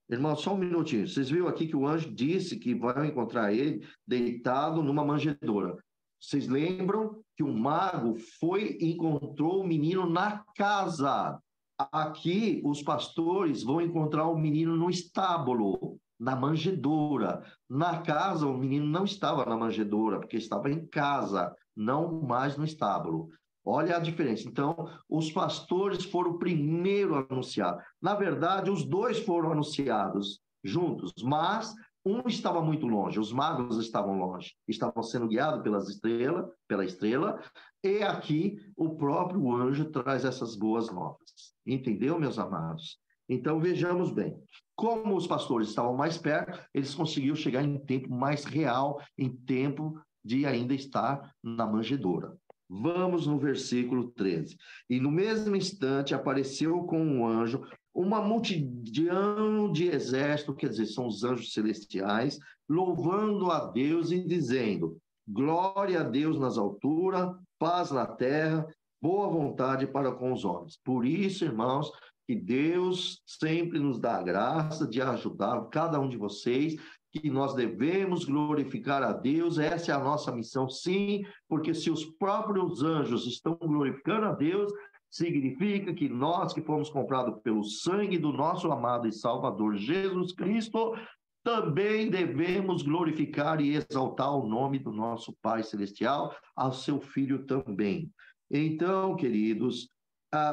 irmão, só um minutinho, vocês viram aqui que o anjo disse que vai encontrar ele deitado numa manjedoura. Vocês lembram que o mago foi e encontrou o menino na casa. Aqui, os pastores vão encontrar o menino no estábulo, na manjedoura. Na casa, o menino não estava na manjedoura, porque estava em casa, não mais no estábulo. Olha a diferença. Então, os pastores foram o primeiro a anunciar. Na verdade, os dois foram anunciados juntos, mas um estava muito longe, os magos estavam longe, estavam sendo guiados pela estrela, e aqui o próprio anjo traz essas boas novas. Entendeu, meus amados? Então, vejamos bem. Como os pastores estavam mais perto, eles conseguiram chegar em tempo mais real, em tempo de ainda estar na manjedoura. Vamos no versículo 13. E no mesmo instante apareceu com um anjo uma multidão de exército, quer dizer, são os anjos celestiais, louvando a Deus e dizendo: glória a Deus nas alturas, paz na terra, boa vontade para com os homens. Por isso, irmãos, que Deus sempre nos dá a graça de ajudar cada um de vocês, que nós devemos glorificar a Deus, essa é a nossa missão, sim, porque se os próprios anjos estão glorificando a Deus, significa que nós que fomos comprados pelo sangue do nosso amado e Salvador Jesus Cristo, também devemos glorificar e exaltar o nome do nosso Pai Celestial, ao seu Filho também. Então, queridos,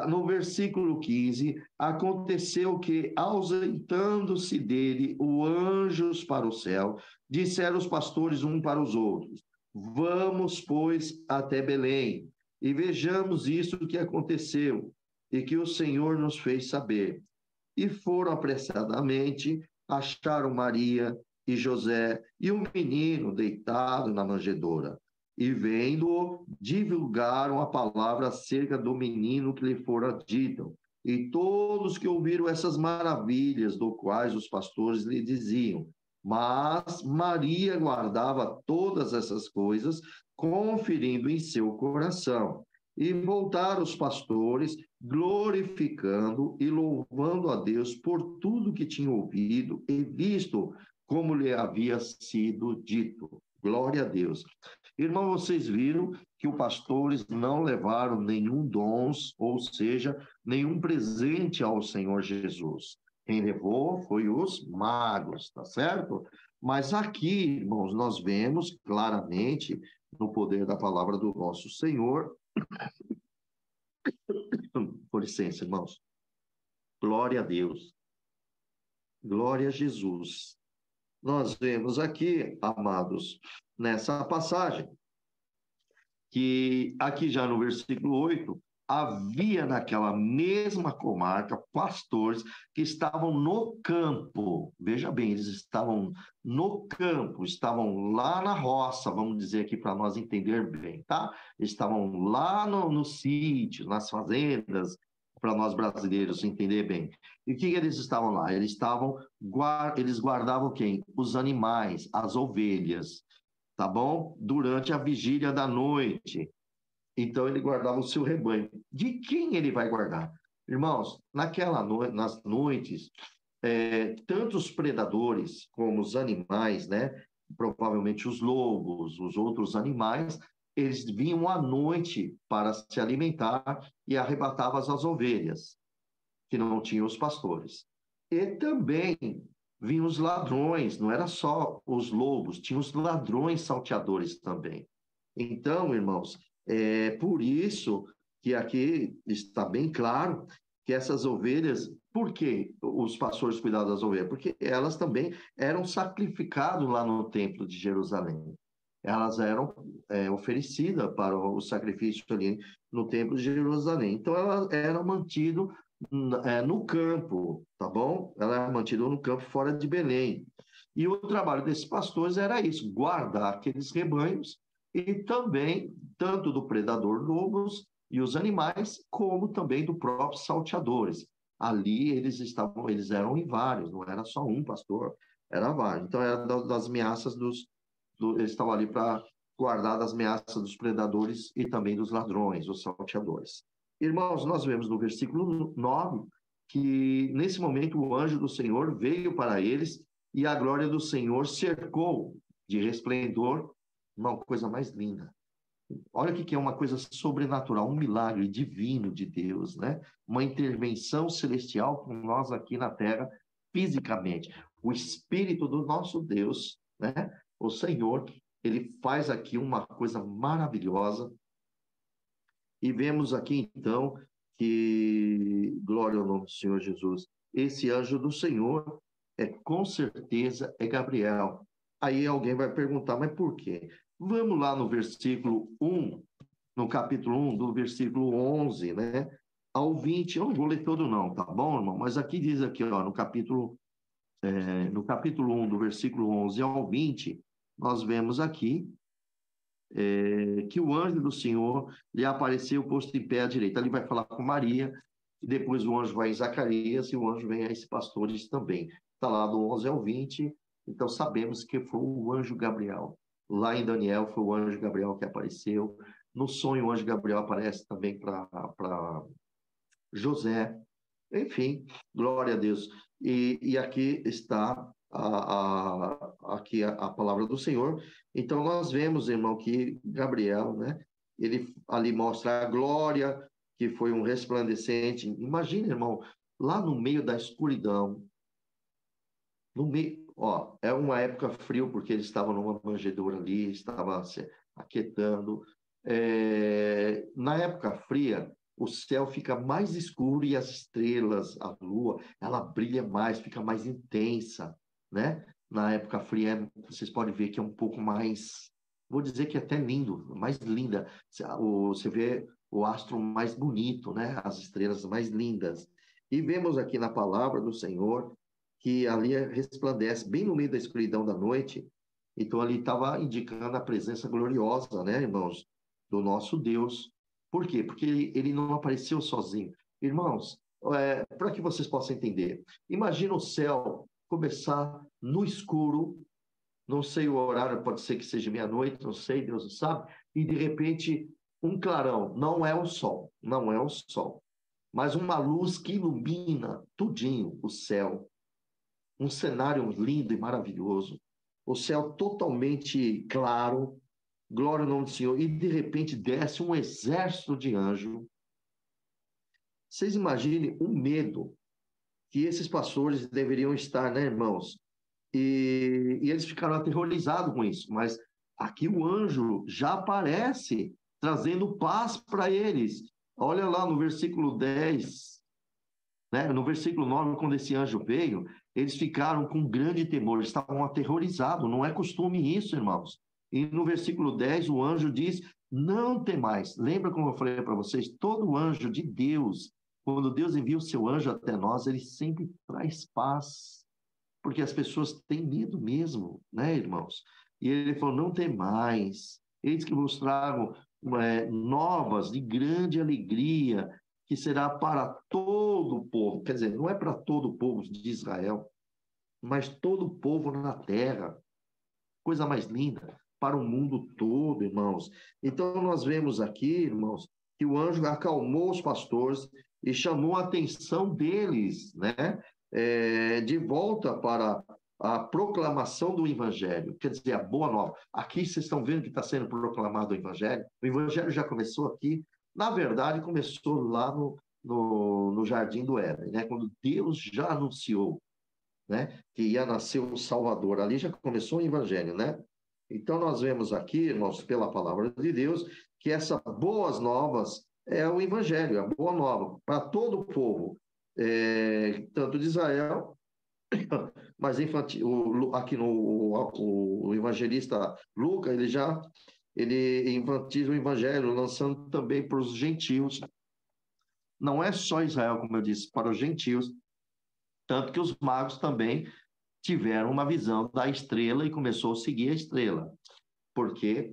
no versículo 15, aconteceu que, ausentando-se dele os anjos para o céu, disseram os pastores um para os outros: vamos, pois, até Belém, e vejamos isso que aconteceu, e que o Senhor nos fez saber. E foram apressadamente, acharam Maria e José e um menino deitado na manjedoura. E vendo-o, divulgaram a palavra acerca do menino que lhe fora dito. E todos que ouviram essas maravilhas, do quais os pastores lhe diziam. Mas Maria guardava todas essas coisas, conferindo em seu coração. E voltaram os pastores, glorificando e louvando a Deus por tudo que tinham ouvido e visto, como lhe havia sido dito. Glória a Deus. Irmão, vocês viram que os pastores não levaram nenhum dons, ou seja, nenhum presente ao Senhor Jesus. Quem levou foi os magos, tá certo? Mas aqui, irmãos, nós vemos claramente, no poder da palavra do nosso Senhor, com licença, irmãos, glória a Deus, glória a Jesus. Nós vemos aqui, amados, nessa passagem, que aqui já no versículo 8, havia naquela mesma comarca pastores que estavam no campo. Veja bem, eles estavam no campo, estavam lá na roça, vamos dizer aqui para nós entender bem, tá? Estavam lá no sítio, nas fazendas, para nós brasileiros entender bem. E o que eles estavam lá? Eles guardavam quem? Os animais, as ovelhas, tá bom? Durante a vigília da noite. Então ele guardava o seu rebanho. De quem ele vai guardar? Irmãos, nas noites, tanto os predadores como os animais, né? Provavelmente os lobos, os outros animais, eles vinham à noite para se alimentar e arrebatavam as ovelhas, que não tinham os pastores. E também vinham os ladrões, não era só os lobos, tinha os ladrões salteadores também. Então, irmãos, é por isso que aqui está bem claro que essas ovelhas, por que os pastores cuidavam das ovelhas? Porque elas também eram sacrificadas lá no templo de Jerusalém. Elas eram oferecidas para o sacrifício ali no templo de Jerusalém. Então, elas eram mantidas no campo, tá bom? Ela era mantida no campo fora de Belém. E o trabalho desses pastores era isso, guardar aqueles rebanhos e também, tanto do predador lobos e os animais, como também do próprio salteadores. Ali eles eram em vários, não era só um pastor, era vários. Então era das ameaças eles estavam ali para guardar das ameaças dos predadores e também dos ladrões, os salteadores. Irmãos, nós vemos no versículo 9 que nesse momento o anjo do Senhor veio para eles e a glória do Senhor cercou de resplendor, uma coisa mais linda. Olha o que é uma coisa sobrenatural, um milagre divino de Deus, né? Uma intervenção celestial com nós aqui na Terra, fisicamente. O Espírito do nosso Deus, né? O Senhor, ele faz aqui uma coisa maravilhosa. E vemos aqui, então, que, glória ao nome do Senhor Jesus, esse anjo do Senhor com certeza, é Gabriel. Aí alguém vai perguntar, mas por quê? Vamos lá no versículo 1, no capítulo 1, do versículo 11, né? Ao 20, eu não vou ler todo não, tá bom, irmão? Mas aqui diz aqui, ó, no capítulo 1, do versículo 11 ao 20, nós vemos aqui que o anjo do Senhor lhe apareceu posto em pé à direita. Ali vai falar com Maria, e depois o anjo vai em Zacarias, e o anjo vem a esses pastores também. Está lá do 11 ao 20, então sabemos que foi o anjo Gabriel. Lá em Daniel foi o anjo Gabriel que apareceu. No sonho, o anjo Gabriel aparece também para José. Enfim, glória a Deus. E aqui está aqui a palavra do Senhor. Então, nós vemos, irmão, que Gabriel, né? Ele ali mostra a glória, que foi um resplandecente. Imagina, irmão, lá no meio da escuridão, no meio, ó, é uma época frio, porque eles estavam numa manjedoura ali, estava se aquietando. Na época fria, o céu fica mais escuro e as estrelas, a lua, ela brilha mais, fica mais intensa, né? Na época fria, vocês podem ver que é um pouco mais, vou dizer que é até lindo, mais linda. Você vê o astro mais bonito, né? As estrelas mais lindas. E vemos aqui na palavra do Senhor que ali resplandece bem no meio da escuridão da noite. Então ali estava indicando a presença gloriosa, né, irmãos, do nosso Deus. Por quê? Porque ele não apareceu sozinho. Irmãos, para que vocês possam entender, imagina o céu começar no escuro, não sei o horário, pode ser que seja meia-noite, não sei, Deus não sabe, e de repente um clarão, não é o sol, não é o sol, mas uma luz que ilumina tudinho o céu, um cenário lindo e maravilhoso, o céu totalmente claro, glória ao nome do Senhor, e de repente desce um exército de anjos. Vocês imaginem o medo que esses pastores deveriam estar, né, irmãos? E eles ficaram aterrorizados com isso, mas aqui o anjo já aparece trazendo paz para eles. Olha lá no versículo 10, né? No versículo 9, quando esse anjo veio, eles ficaram com grande temor, eles estavam aterrorizados, não é costume isso, irmãos. E no versículo 10, o anjo diz: não temais. Lembra como eu falei para vocês? Todo anjo de Deus, quando Deus envia o seu anjo até nós, ele sempre traz paz, porque as pessoas têm medo mesmo, né, irmãos? E ele falou: não temais, eis que vos trago novas de grande alegria, que será para todo o povo. Quer dizer, não é para todo o povo de Israel, mas todo o povo na terra. Coisa mais linda, para o mundo todo, irmãos. Então, nós vemos aqui, irmãos, que o anjo acalmou os pastores e chamou a atenção deles, né? De volta para a proclamação do Evangelho, quer dizer, a boa nova. Aqui vocês estão vendo que está sendo proclamado o Evangelho já começou aqui, na verdade, começou lá no Jardim do Éden, né? Quando Deus já anunciou né? Que ia nascer o Salvador. Ali já começou o evangelho, né? Então, nós vemos aqui, irmãos, pela palavra de Deus, que essas boas novas é o evangelho, a boa nova, para todo o povo, tanto de Israel, mas aqui no o evangelista Lucas, ele enfatiza o evangelho, lançando também para os gentios. Não é só Israel, como eu disse, para os gentios, tanto que os magos também tiveram uma visão da estrela e começou a seguir a estrela. Porque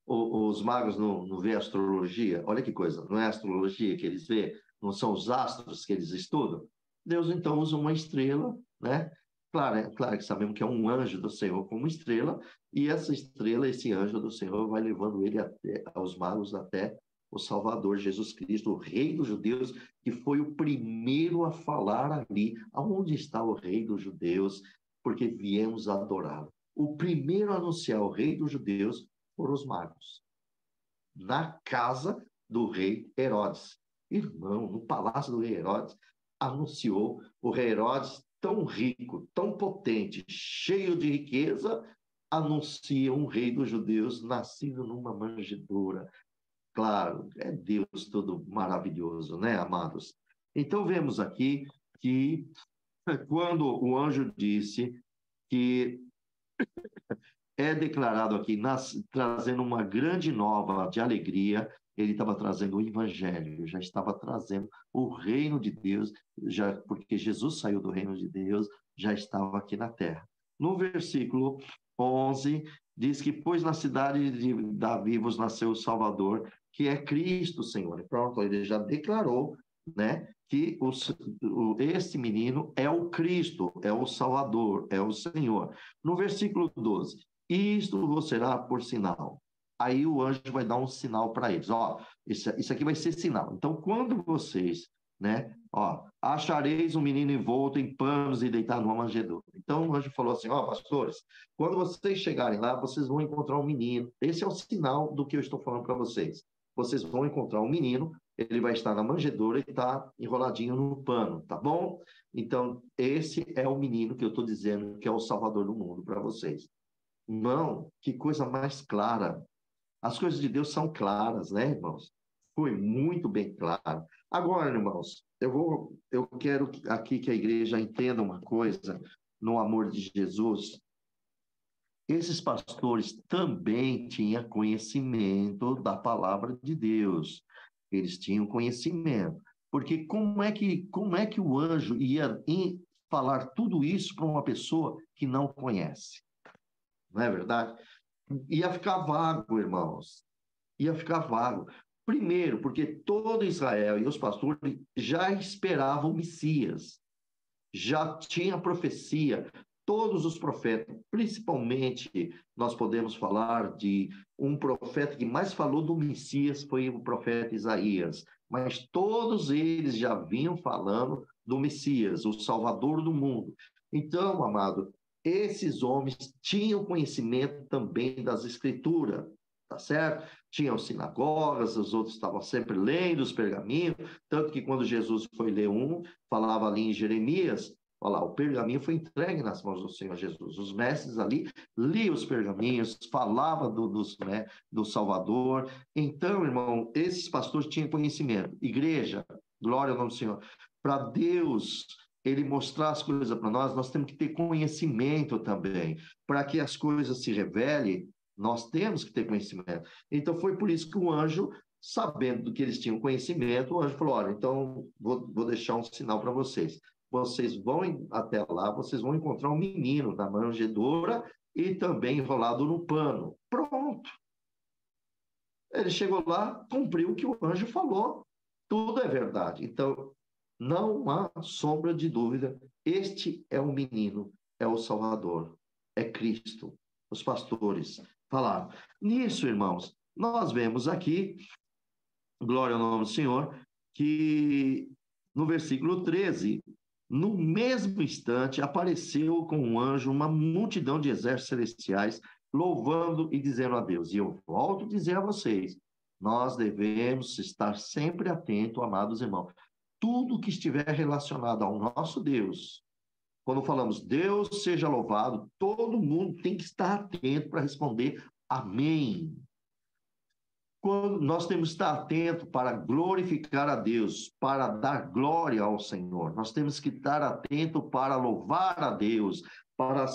os magos não vê astrologia? Olha que coisa, não é astrologia que eles vê? Não são os astros que eles estudam? Deus então usa uma estrela, né? Claro, claro que sabemos que é um anjo do Senhor como estrela, e essa estrela, esse anjo do Senhor, vai levando ele aos magos até o Salvador Jesus Cristo, o Rei dos Judeus, que foi o primeiro a falar ali. Aonde está o Rei dos Judeus? Porque viemos adorá-lo. O primeiro a anunciar o Rei dos Judeus foram os magos, na casa do rei Herodes. Irmão, no palácio do rei Herodes, anunciou o rei Herodes, tão rico, tão potente, cheio de riqueza, anuncia um rei dos judeus nascido numa manjedoura. Claro, é Deus todo maravilhoso, né, amados? Então vemos aqui que quando o anjo disse que é declarado aqui, trazendo uma grande nova de alegria, ele estava trazendo o evangelho, já estava trazendo o reino de Deus, já porque Jesus saiu do reino de Deus, já estava aqui na terra. No versículo 11, diz que, pois na cidade de Davi vos nasceu o Salvador, que é Cristo, Senhor. Pronto, ele já declarou, né, que este menino é o Cristo, é o Salvador, é o Senhor. No versículo 12, isto vos será por sinal. Aí o anjo vai dar um sinal para eles. Ó, isso aqui vai ser sinal. Então, quando vocês, né, ó, achareis um menino envolto em panos e deitado numa manjedoura. Então o anjo falou assim: ó, pastores, quando vocês chegarem lá, vocês vão encontrar um menino. Esse é o sinal do que eu estou falando para vocês. Vocês vão encontrar um menino, ele vai estar na manjedoura e está enroladinho no pano, tá bom? Então, esse é o menino que eu estou dizendo que é o Salvador do mundo para vocês. Não, que coisa mais clara. As coisas de Deus são claras, né, irmãos? Foi muito bem claro. Agora, irmãos, eu quero aqui que a igreja entenda uma coisa, no amor de Jesus. Esses pastores também tinham conhecimento da palavra de Deus. Eles tinham conhecimento. Porque como é que o anjo ia falar tudo isso para uma pessoa que não conhece? Não é verdade? Ia ficar vago, irmãos. Ia ficar vago. Primeiro, porque todo Israel e os pastores já esperavam o Messias, já tinha profecia, todos os profetas, principalmente nós podemos falar de um profeta que mais falou do Messias foi o profeta Isaías, mas todos eles já vinham falando do Messias, o Salvador do mundo. Então, amado, esses homens tinham conhecimento também das Escrituras, tá certo? Tinham sinagogas, os outros estavam sempre lendo os pergaminhos, tanto que quando Jesus foi ler falava ali em Jeremias, olha lá, o pergaminho foi entregue nas mãos do Senhor Jesus. Os mestres ali liam os pergaminhos, falavam né, do Salvador. Então, irmão, esses pastores tinham conhecimento. Igreja, glória ao nome do Senhor. Para Deus ele mostrar as coisas para nós, nós temos que ter conhecimento também. Para que as coisas se revelem, nós temos que ter conhecimento. Então, foi por isso que o anjo, sabendo do que eles tinham conhecimento, o anjo falou: olha, então vou deixar um sinal para vocês. Vocês vão até lá, vocês vão encontrar um menino na manjedoura e também enrolado no pano. Pronto. Ele chegou lá, cumpriu o que o anjo falou. Tudo é verdade. Então, não há sombra de dúvida. Este é o menino, é o Salvador, é Cristo. Os pastores falaram. Nisso, irmãos, nós vemos aqui, glória ao nome do Senhor, que no versículo 13, no mesmo instante, apareceu com um anjo uma multidão de exércitos celestiais, louvando e dizendo a Deus. E eu volto a dizer a vocês, nós devemos estar sempre atentos, amados irmãos. Tudo que estiver relacionado ao nosso Deus, quando falamos Deus seja louvado, todo mundo tem que estar atento para responder amém. Quando nós temos que estar atento para glorificar a Deus, para dar glória ao Senhor. Nós temos que estar atento para louvar a Deus, para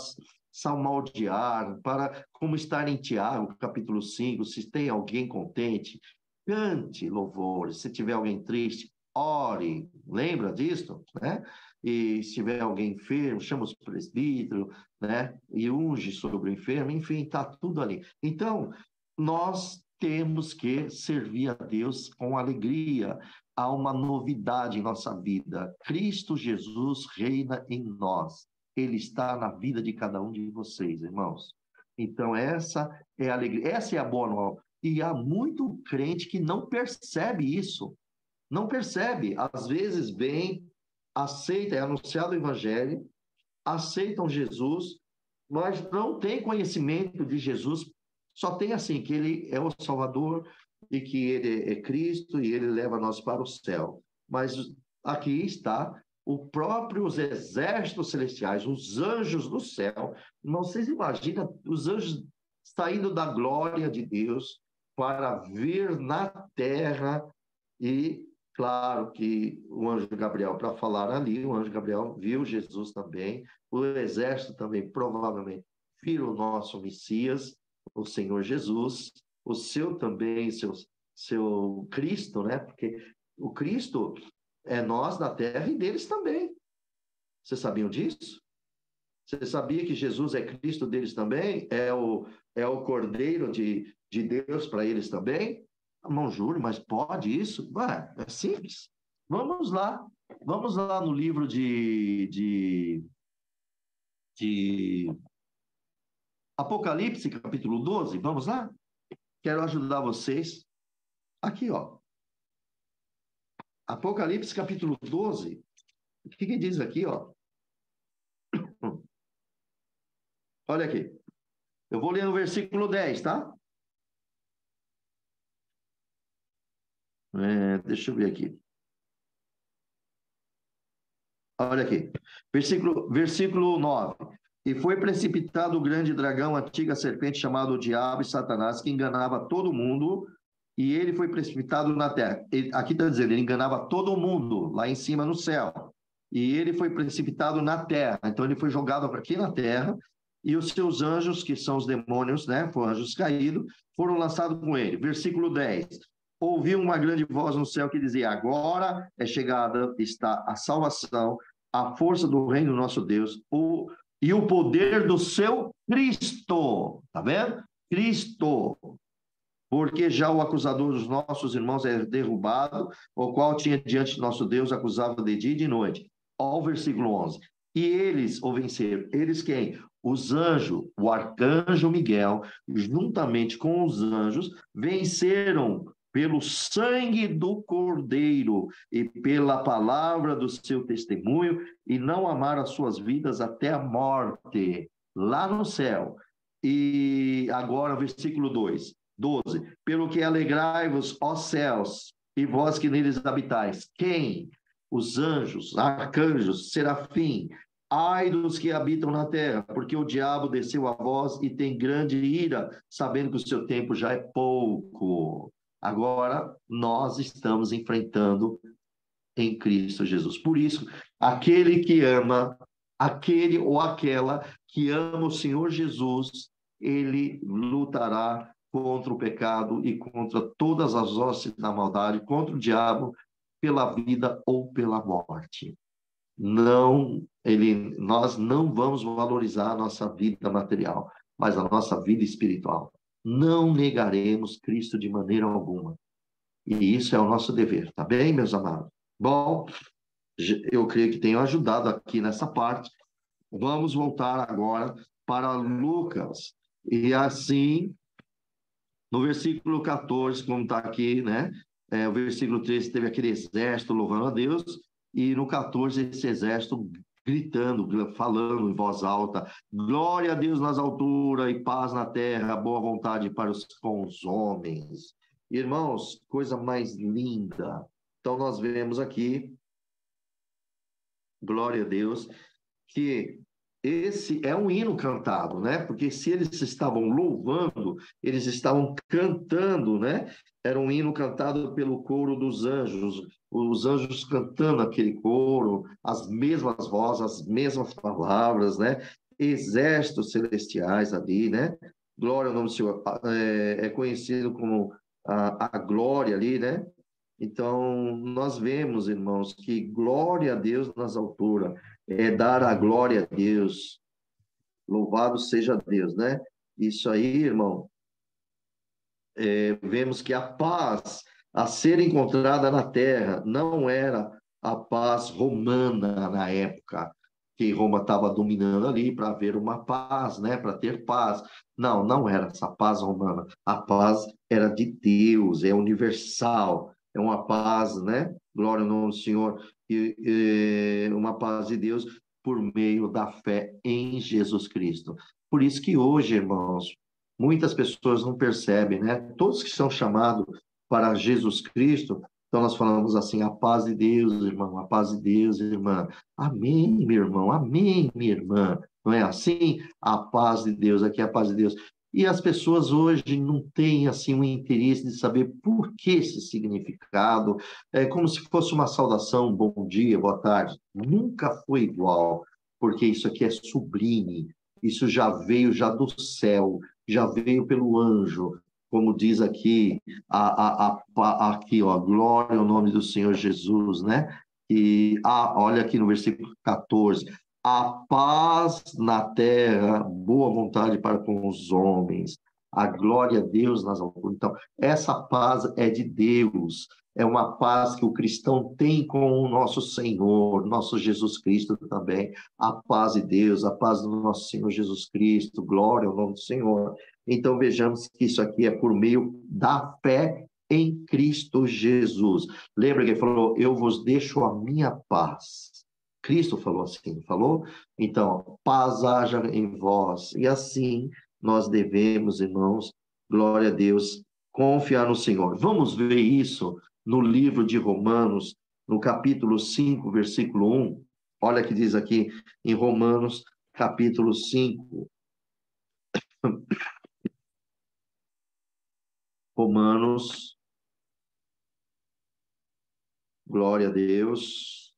salmodiar, para, como está em Tiago, capítulo 5, se tem alguém contente, cante louvores. Se tiver alguém triste, ore. Lembra disso, né? E se tiver alguém enfermo, chama os presbíteros, né? E unge sobre o enfermo. Enfim, está tudo ali. Então, nós temos que servir a Deus com alegria. Há uma novidade em nossa vida. Cristo Jesus reina em nós. Ele está na vida de cada um de vocês, irmãos. Então, essa é a alegria, essa é a boa nova. E há muito crente que não percebe isso. Não percebe. Às vezes vem, aceita, é anunciado o evangelho, aceitam Jesus, mas não tem conhecimento de Jesus. Só tem assim, que ele é o Salvador e que ele é Cristo e ele leva nós para o céu. Mas aqui está os exércitos celestiais, os anjos do céu. Não vocês imaginam os anjos saindo da glória de Deus para vir na terra e, claro, que o anjo Gabriel, para falar ali, o anjo Gabriel viu Jesus também, o exército também provavelmente viu o nosso Messias, o Senhor Jesus, o seu também, seu Cristo, né? Porque o Cristo é nós da terra e deles também. Vocês sabiam disso? Você sabia que Jesus é Cristo deles também? É o Cordeiro de Deus para eles também? Não juro, mas pode isso? Ué, é simples. Vamos lá. Vamos lá no livro de Apocalipse, capítulo 12. Vamos lá? Quero ajudar vocês. Aqui, ó. Apocalipse, capítulo 12. O que diz aqui, ó? Olha aqui. Eu vou ler no versículo 10, tá? Deixa eu ver aqui. Olha aqui. Versículo 9. E foi precipitado o grande dragão, a antiga serpente, chamado Diabo e Satanás, que enganava todo mundo, e ele foi precipitado na terra. Aqui está dizendo, ele enganava todo mundo, lá em cima no céu. E ele foi precipitado na terra. Então ele foi jogado aqui na terra, e os seus anjos, que são os demônios, né, foram anjos caídos, foram lançados com ele. Versículo 10. Ouviu uma grande voz no céu que dizia, agora é chegada, está a salvação, a força do reino do nosso Deus, e o poder do seu Cristo. Tá vendo? Cristo. Porque já o acusador dos nossos irmãos é derrubado, o qual tinha diante de nosso Deus, acusava de dia e de noite. Ó o versículo 11. E eles o venceram. Eles quem? Os anjos, o arcanjo Miguel, juntamente com os anjos, venceram pelo sangue do Cordeiro e pela palavra do seu testemunho, e não amaram as suas vidas até a morte, lá no céu. E agora, versículo 12. Pelo que alegrai-vos, ó céus, e vós que neles habitais. Quem? Os anjos, arcanjos, serafim. Ai dos que habitam na terra, porque o diabo desceu a vós e tem grande ira, sabendo que o seu tempo já é pouco. Agora, nós estamos enfrentando em Cristo Jesus. Por isso, aquele que ama, aquele ou aquela que ama o Senhor Jesus, ele lutará contra o pecado e contra todas as hostes da maldade, contra o diabo, pela vida ou pela morte. Nós não vamos valorizar a nossa vida material, mas a nossa vida espiritual. Não negaremos Cristo de maneira alguma. E isso é o nosso dever, tá bem, meus amados? Bom, eu creio que tenho ajudado aqui nessa parte. Vamos voltar agora para Lucas. E assim, no versículo 14, como está aqui, né? O versículo 13 teve aquele exército louvando a Deus, e no 14 esse exército gritando, falando em voz alta, glória a Deus nas alturas e paz na terra, boa vontade com os homens. Irmãos, coisa mais linda. Então nós vemos aqui, glória a Deus, que esse é um hino cantado, né? Porque se eles estavam louvando, eles estavam cantando, né? Era um hino cantado pelo coro dos anjos, os anjos cantando aquele coro, as mesmas vozes, as mesmas palavras, né? Exércitos celestiais ali, né? Glória ao nome do Senhor. É conhecido como a glória ali, né? Então, nós vemos, irmãos, que glória a Deus nas alturas, é dar a glória a Deus, louvado seja Deus, né? Isso aí, irmão, vemos que a paz a ser encontrada na terra não era a paz romana na época, que Roma estava dominando ali para haver uma paz, né? Para ter paz. Não, não era essa paz romana. A paz era de Deus, é universal, é uma paz, né? Glória ao nome do Senhor, uma paz de Deus por meio da fé em Jesus Cristo. Por isso que hoje, irmãos, muitas pessoas não percebem, né? Todos que são chamados para Jesus Cristo, então nós falamos assim, a paz de Deus, irmão, a paz de Deus, irmã. Amém, meu irmão, amém, minha irmã. Não é assim? A paz de Deus, aqui é a paz de Deus. E as pessoas hoje não têm assim um interesse de saber por que esse significado. É como se fosse uma saudação, bom dia, boa tarde. Nunca foi igual, porque isso aqui é sublime. Isso já veio já do céu, já veio pelo anjo, como diz aqui, aqui, ó, glória ao nome do Senhor Jesus, né? E olha aqui no versículo 14, a paz na terra, boa vontade para com os homens, a glória a Deus nas alturas. Então, essa paz é de Deus, é uma paz que o cristão tem com o nosso Senhor, nosso Jesus Cristo também, a paz de Deus, a paz do nosso Senhor Jesus Cristo, glória ao nome do Senhor. Então, vejamos que isso aqui é por meio da fé em Cristo Jesus. Lembra que ele falou, eu vos deixo a minha paz. Cristo falou assim, falou? Então, paz haja em vós. E assim nós devemos, irmãos, glória a Deus, confiar no Senhor. Vamos ver isso no livro de Romanos, no capítulo 5, versículo 1. Olha que diz aqui em Romanos, capítulo 5. Romanos, glória a Deus.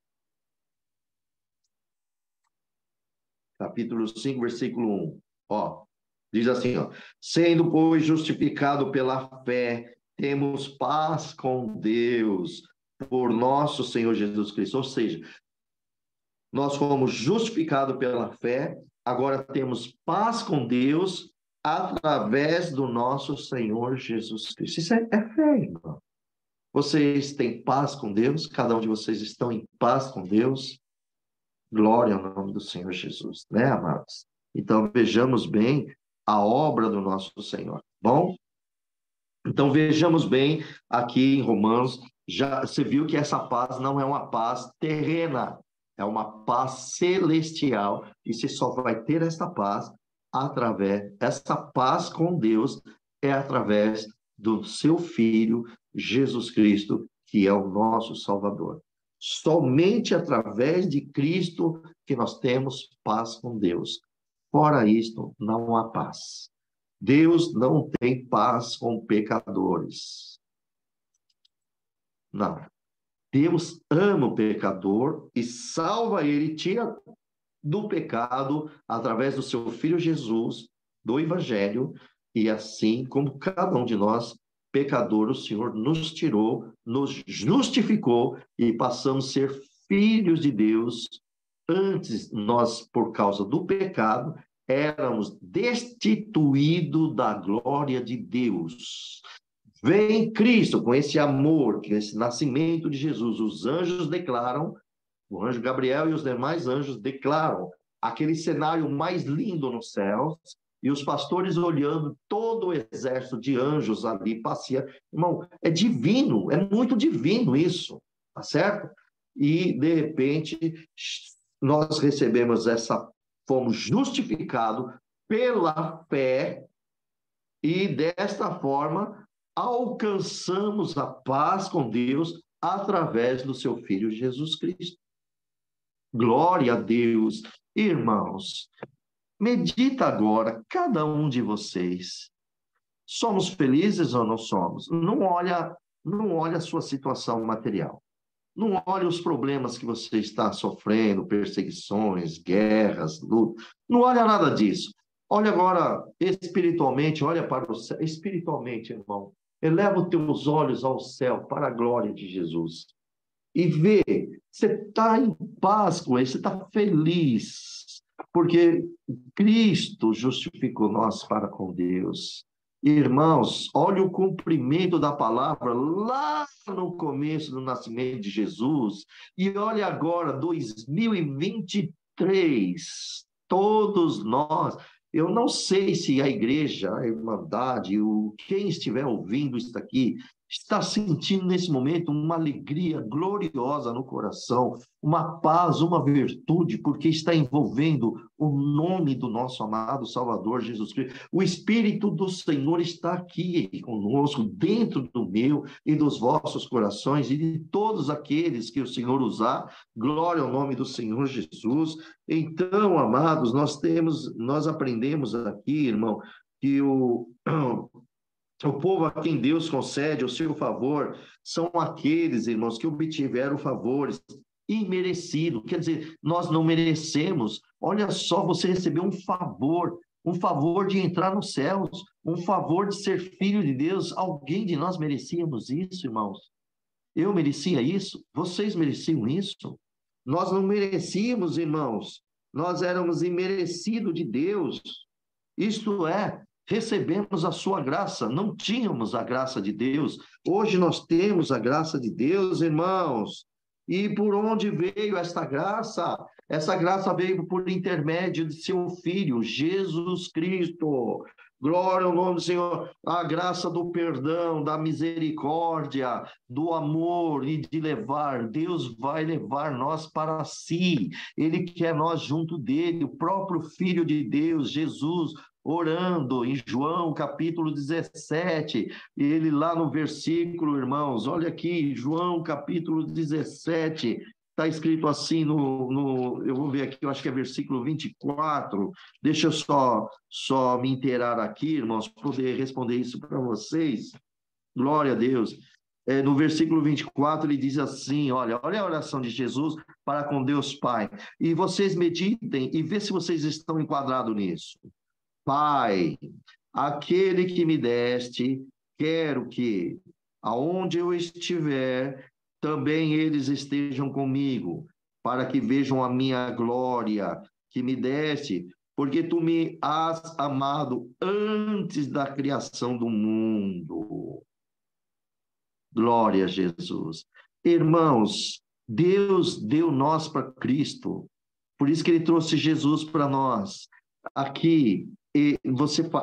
Capítulo 5, versículo 1. Ó, diz assim, ó: sendo, pois, justificado pela fé, temos paz com Deus por nosso Senhor Jesus Cristo. Ou seja, nós fomos justificados pela fé, agora temos paz com Deus através do nosso Senhor Jesus Cristo. Isso é fé, irmão. Vocês têm paz com Deus? Cada um de vocês estão em paz com Deus? Glória ao nome do Senhor Jesus, né, amados? Então, vejamos bem a obra do nosso Senhor. Bom? Então, vejamos bem aqui em Romanos, já você viu que essa paz não é uma paz terrena, é uma paz celestial, e você só vai ter essa paz essa paz com Deus é através do seu Filho, Jesus Cristo, que é o nosso Salvador. Somente através de Cristo que nós temos paz com Deus. Fora isto, não há paz. Deus não tem paz com pecadores. Não. Deus ama o pecador e salva ele, tira do pecado através do seu Filho Jesus, do Evangelho, e assim como cada um de nós, pecador, o Senhor nos tirou, nos justificou e passamos a ser filhos de Deus. Antes, nós, por causa do pecado, éramos destituídos da glória de Deus. Vem Cristo com esse amor, com esse nascimento de Jesus. Os anjos declaram, o anjo Gabriel e os demais anjos declaram aquele cenário mais lindo no céu, e os pastores olhando todo o exército de anjos ali passeando. Irmão, é divino, é muito divino isso, tá certo? E, de repente, nós recebemos fomos justificados pela fé, e desta forma alcançamos a paz com Deus através do seu Filho Jesus Cristo. Glória a Deus. Irmãos, medita agora, cada um de vocês. Somos felizes ou não somos? Não olha a sua situação material. Não olhe os problemas que você está sofrendo, perseguições, guerras, luta. Não olha nada disso. Olha agora espiritualmente, olha para o céu. Espiritualmente, irmão, eleva os teus olhos ao céu para a glória de Jesus. E vê, você está em paz com ele, você está feliz, porque Cristo justificou nós para com Deus. Irmãos, olha o cumprimento da palavra lá no começo do nascimento de Jesus, e olha agora, 2023, todos nós. Eu não sei se a igreja, a Irmandade, quem estiver ouvindo isso aqui, está sentindo nesse momento uma alegria gloriosa no coração, uma paz, uma virtude, porque está envolvendo o nome do nosso amado Salvador Jesus Cristo. O Espírito do Senhor está aqui conosco, dentro do meu e dos vossos corações, e de todos aqueles que o Senhor usar. Glória ao nome do Senhor Jesus. Então, amados, nós aprendemos aqui, irmão, que o povo a quem Deus concede o seu favor são aqueles, irmãos, que obtiveram favores imerecidos. Quer dizer, nós não merecemos. Olha só, você recebeu um favor de entrar nos céus, um favor de ser filho de Deus. Alguém de nós merecíamos isso, irmãos? Eu merecia isso? Vocês mereciam isso? Nós não merecíamos, irmãos. Nós éramos imerecidos de Deus. Isto é, recebemos a sua graça, não tínhamos a graça de Deus, hoje nós temos a graça de Deus, irmãos. E por onde veio esta graça? Essa graça veio por intermédio de seu Filho, Jesus Cristo. Glória ao nome do Senhor. A graça do perdão, da misericórdia, do amor e de levar. Deus vai levar nós para si. Ele quer nós junto dele, o próprio Filho de Deus, Jesus, orando em João capítulo 17, ele lá no versículo, irmãos, olha aqui, João capítulo 17, está escrito assim eu vou ver aqui, eu acho que é versículo 24, deixa eu só me inteirar aqui, irmãos, para poder responder isso para vocês, glória a Deus. No versículo 24, ele diz assim, olha a oração de Jesus para com Deus Pai, e vocês meditem e vê se vocês estão enquadrados nisso. Pai, aquele que me deste, quero que, aonde eu estiver, também eles estejam comigo, para que vejam a minha glória que me deste, porque tu me has amado antes da criação do mundo. Glória a Jesus. Irmãos, Deus deu nós para Cristo, por isso que ele trouxe Jesus para nós. Aqui,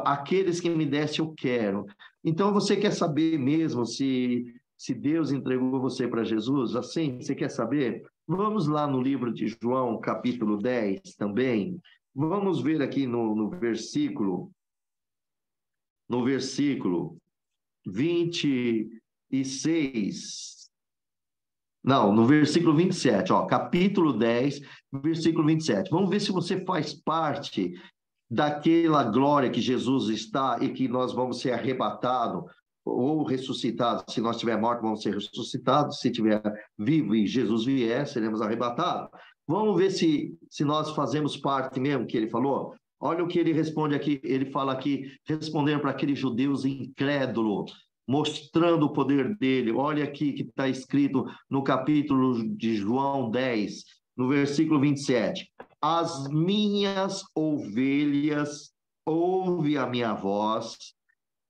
aqueles que me deste eu quero. Então você quer saber mesmo se Deus entregou você para Jesus? Assim, você quer saber? Vamos lá no livro de João, capítulo 10 também. Vamos ver aqui no versículo 26. Não, no versículo 27, capítulo 10, versículo 27. Vamos ver se você faz parte daquela glória que Jesus está e que nós vamos ser arrebatados ou ressuscitados. Se nós estiver morto, vamos ser ressuscitados. Se estiver vivo e Jesus vier, seremos arrebatados. Vamos ver se nós fazemos parte mesmo que ele falou. Olha o que ele responde aqui. Ele fala aqui, respondendo para aqueles judeus incrédulos, mostrando o poder dele. Olha aqui que está escrito no capítulo de João 10, no versículo 27. As minhas ovelhas ouvem a minha voz,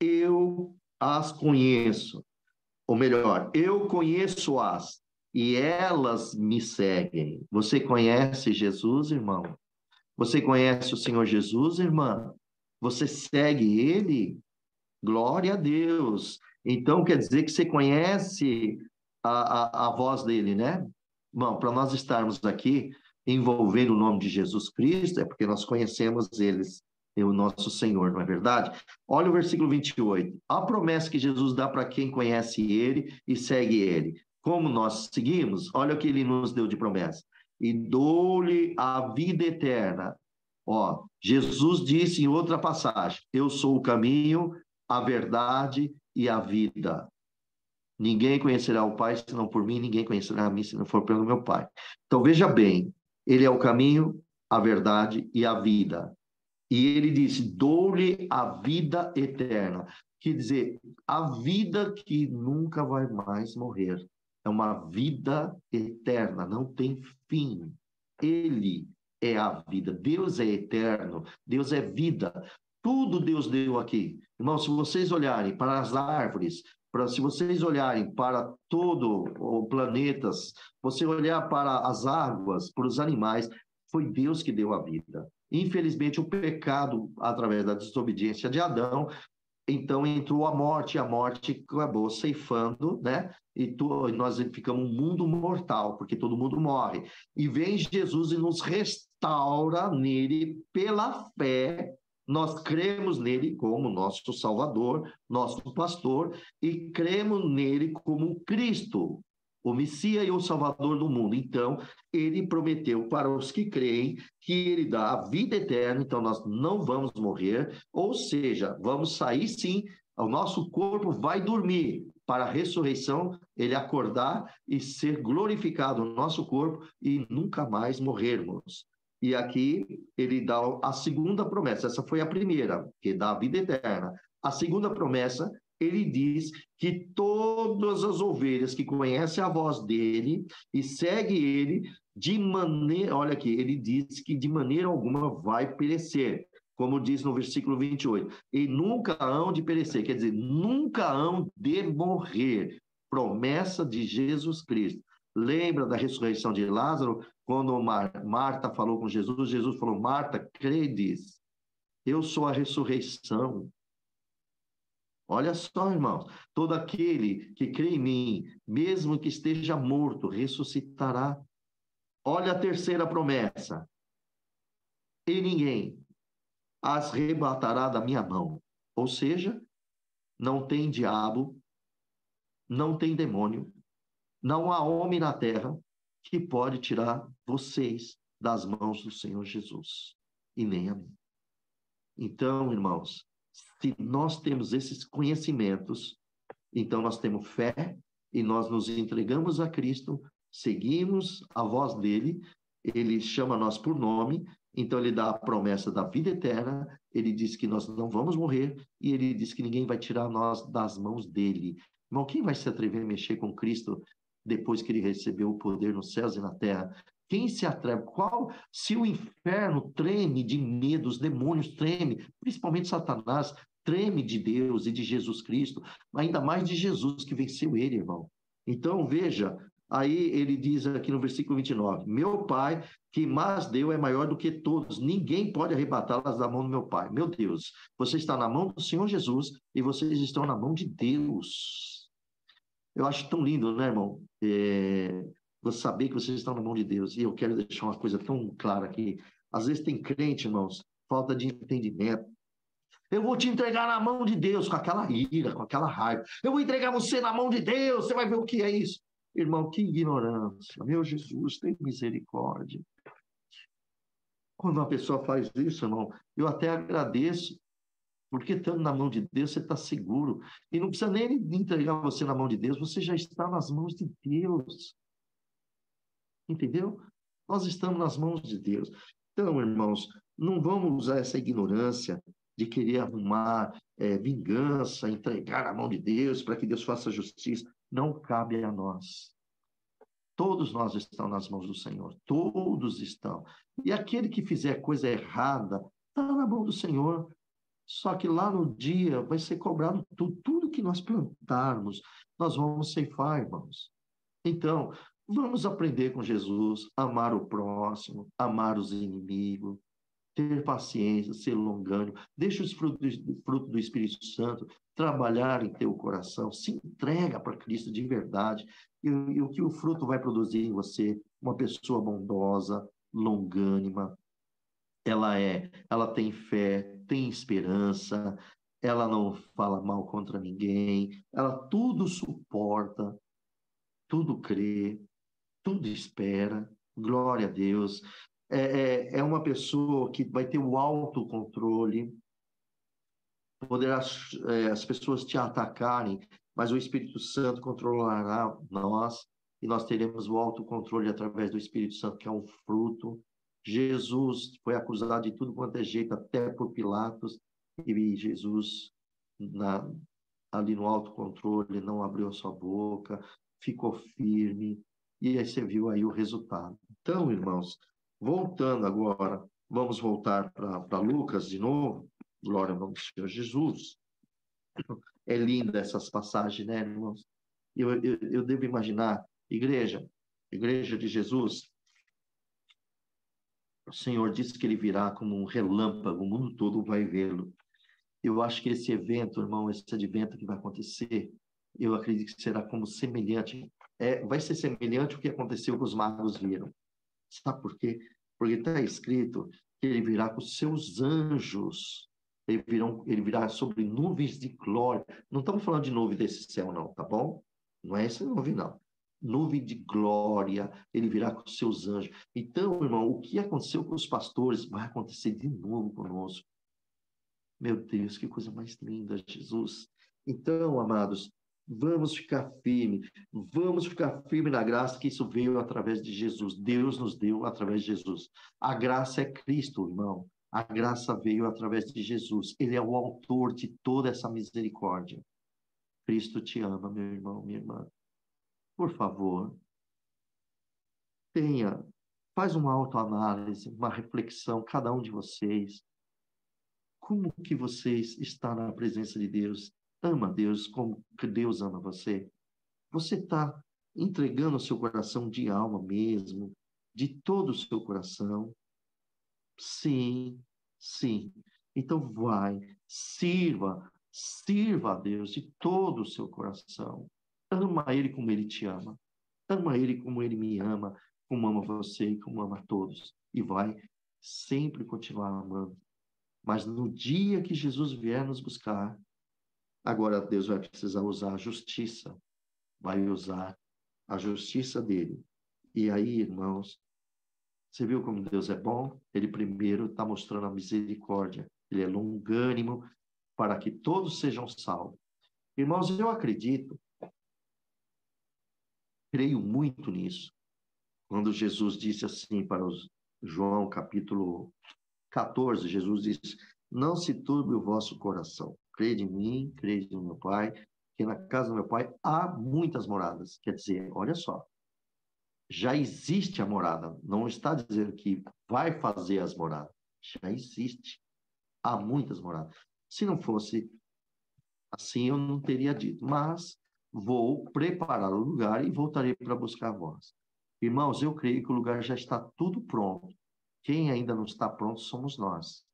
eu as conheço. Ou melhor, eu conheço-as e elas me seguem. Você conhece Jesus, irmão? Você conhece o Senhor Jesus, irmã? Você segue ele? Glória a Deus. Então, quer dizer que você conhece a voz dele, né? Bom, para nós estarmos aqui envolvendo o nome de Jesus Cristo, é porque nós conhecemos eles, o nosso Senhor, não é verdade? Olha o versículo 28. A promessa que Jesus dá para quem conhece ele e segue ele. Como nós seguimos, olha o que ele nos deu de promessa. e dou-lhe a vida eterna. Ó, Jesus disse em outra passagem: eu sou o caminho, a verdade e a vida. Ninguém conhecerá o Pai senão por mim, ninguém conhecerá a mim se não for pelo meu Pai. Então veja bem, ele é o caminho, a verdade e a vida. E ele disse: dou-lhe a vida eterna. Quer dizer, a vida que nunca vai mais morrer. É uma vida eterna, não tem fim. Ele é a vida. Deus é eterno, Deus é vida. Tudo Deus deu aqui. Irmão, se vocês olharem para as árvores, se vocês olharem para todo o planeta, você olhar para as águas, para os animais, foi Deus que deu a vida. Infelizmente, o pecado, através da desobediência de Adão, então entrou a morte acabou ceifando, né? E nós ficamos um mundo mortal, porque todo mundo morre. E vem Jesus e nos restaura nele pela fé. Nós cremos nele como nosso Salvador, nosso pastor, e cremos nele como Cristo, o Messias e o Salvador do mundo. Então, ele prometeu para os que creem que ele dá a vida eterna, então nós não vamos morrer, ou seja, vamos sair sim, o nosso corpo vai dormir para a ressurreição, ele acordar e ser glorificado o nosso corpo e nunca mais morrermos. E aqui ele dá a segunda promessa, essa foi a primeira, que dá a vida eterna. A segunda promessa, ele diz que todas as ovelhas que conhecem a voz dele e seguem ele, de maneira, olha aqui, ele diz que de maneira alguma vai perecer, como diz no versículo 28, e nunca hão de perecer, quer dizer, nunca hão de morrer, promessa de Jesus Cristo. Lembra da ressurreição de Lázaro, quando Marta falou com Jesus, Jesus falou: Marta, credes, eu sou a ressurreição. Olha só, irmãos, todo aquele que crê em mim, mesmo que esteja morto, ressuscitará. Olha a terceira promessa: e ninguém as arrebatará da minha mão. Ou seja, não tem diabo, não tem demônio, não há homem na terra que pode tirar vocês das mãos do Senhor Jesus, e nem a mim. Então, irmãos, se nós temos esses conhecimentos, então nós temos fé e nós nos entregamos a Cristo, seguimos a voz dele, ele chama nós por nome, então ele dá a promessa da vida eterna, ele diz que nós não vamos morrer e ele diz que ninguém vai tirar nós das mãos dele. Irmão, quem vai se atrever a mexer com Cristo depois que ele recebeu o poder nos céus e na terra? Quem se atreve? Se o inferno treme de medo, os demônios tremem, principalmente Satanás, treme de Deus e de Jesus Cristo, ainda mais de Jesus que venceu ele, irmão. Então, veja, aí ele diz aqui no versículo 29, meu Pai, que mais deu, é maior do que todos, ninguém pode arrebatá-las da mão do meu Pai. Meu Deus, você está na mão do Senhor Jesus e vocês estão na mão de Deus. Eu acho tão lindo, né, irmão? Você saber que vocês estão na mão de Deus. E eu quero deixar uma coisa tão clara aqui. Às vezes tem crente, irmãos, falta de entendimento. Eu vou te entregar na mão de Deus, com aquela ira, com aquela raiva. Eu vou entregar você na mão de Deus, você vai ver o que é isso. Irmão, que ignorância. Meu Jesus, tem misericórdia. Quando uma pessoa faz isso, irmão, eu até agradeço, porque estando na mão de Deus, você está seguro. E não precisa nem entregar você na mão de Deus, você já está nas mãos de Deus. Entendeu? Nós estamos nas mãos de Deus. Então, irmãos, não vamos usar essa ignorância de querer arrumar vingança, entregar na mão de Deus para que Deus faça justiça. Não cabe a nós. Todos nós estamos nas mãos do Senhor. Todos estão. E aquele que fizer coisa errada, está na mão do Senhor. Só que lá no dia vai ser cobrado tudo. Tudo que nós plantarmos, nós vamos ceifar, irmãos. Então, vamos aprender com Jesus, amar o próximo, amar os inimigos, ter paciência, ser longânimo, deixa os frutos do Espírito Santo trabalhar em teu coração, se entrega para Cristo de verdade, e o que o fruto vai produzir em você? Uma pessoa bondosa, longânima, ela tem fé, tem esperança, ela não fala mal contra ninguém, ela tudo suporta, tudo crê, tudo espera. Glória a Deus. É uma pessoa que vai ter o autocontrole, poderá as pessoas te atacarem, mas o Espírito Santo controlará nós, e nós teremos o autocontrole através do Espírito Santo, que é um fruto. Jesus foi acusado de tudo quanto é jeito, até por Pilatos, e Jesus, ali no autocontrole, não abriu a sua boca, ficou firme, e aí você viu aí o resultado. Então, irmãos, voltando agora, vamos voltar para Lucas de novo. Glória ao nome do Senhor Jesus. É linda essas passagens, né, irmãos? Eu devo imaginar, igreja de Jesus, o Senhor disse que ele virá como um relâmpago, o mundo todo vai vê-lo. Eu acho que esse evento, irmão, esse advento que vai acontecer, eu acredito que será como semelhante, vai ser semelhante ao que aconteceu que os magos viram. Sabe por quê? Porque está escrito que ele virá com seus anjos, ele virá sobre nuvens de glória. Não estamos falando de nuvem desse céu, não, tá bom? Não é essa nuvem, não. Nuvem de glória, ele virá com seus anjos. Então, irmão, o que aconteceu com os pastores vai acontecer de novo conosco. Meu Deus, que coisa mais linda, Jesus. Então, amados, vamos ficar firme na graça que isso veio através de Jesus. Deus nos deu através de Jesus. A graça é Cristo, irmão. A graça veio através de Jesus. Ele é o autor de toda essa misericórdia. Cristo te ama, meu irmão, minha irmã. Por favor, faz uma autoanálise, uma reflexão, cada um de vocês. Como que você está na presença de Deus? Ama Deus como que Deus ama você? Você está entregando o seu coração de alma mesmo, de todo o seu coração? Sim, sim. Então vai, sirva a Deus de todo o seu coração. Ama Ele como Ele te ama. Ama Ele como Ele me ama, como ama você e como ama todos. E vai sempre continuar amando. Mas no dia que Jesus vier nos buscar, agora Deus vai precisar usar a justiça, vai usar a justiça dele. E aí, irmãos, você viu como Deus é bom? Ele primeiro está mostrando a misericórdia. Ele é longânimo para que todos sejam salvos. Irmãos, eu acredito, creio muito nisso. Quando Jesus disse assim para os João, capítulo 14, Jesus disse: não se turbe o vosso coração. Crede em mim, crede no meu Pai, que na casa do meu Pai há muitas moradas. Quer dizer, olha só, já existe a morada. Não está dizendo que vai fazer as moradas. Já existe. Há muitas moradas. Se não fosse assim, eu não teria dito. Mas vou preparar o lugar e voltarei para buscar vós. Irmãos, eu creio que o lugar já está tudo pronto. Quem ainda não está pronto somos nós.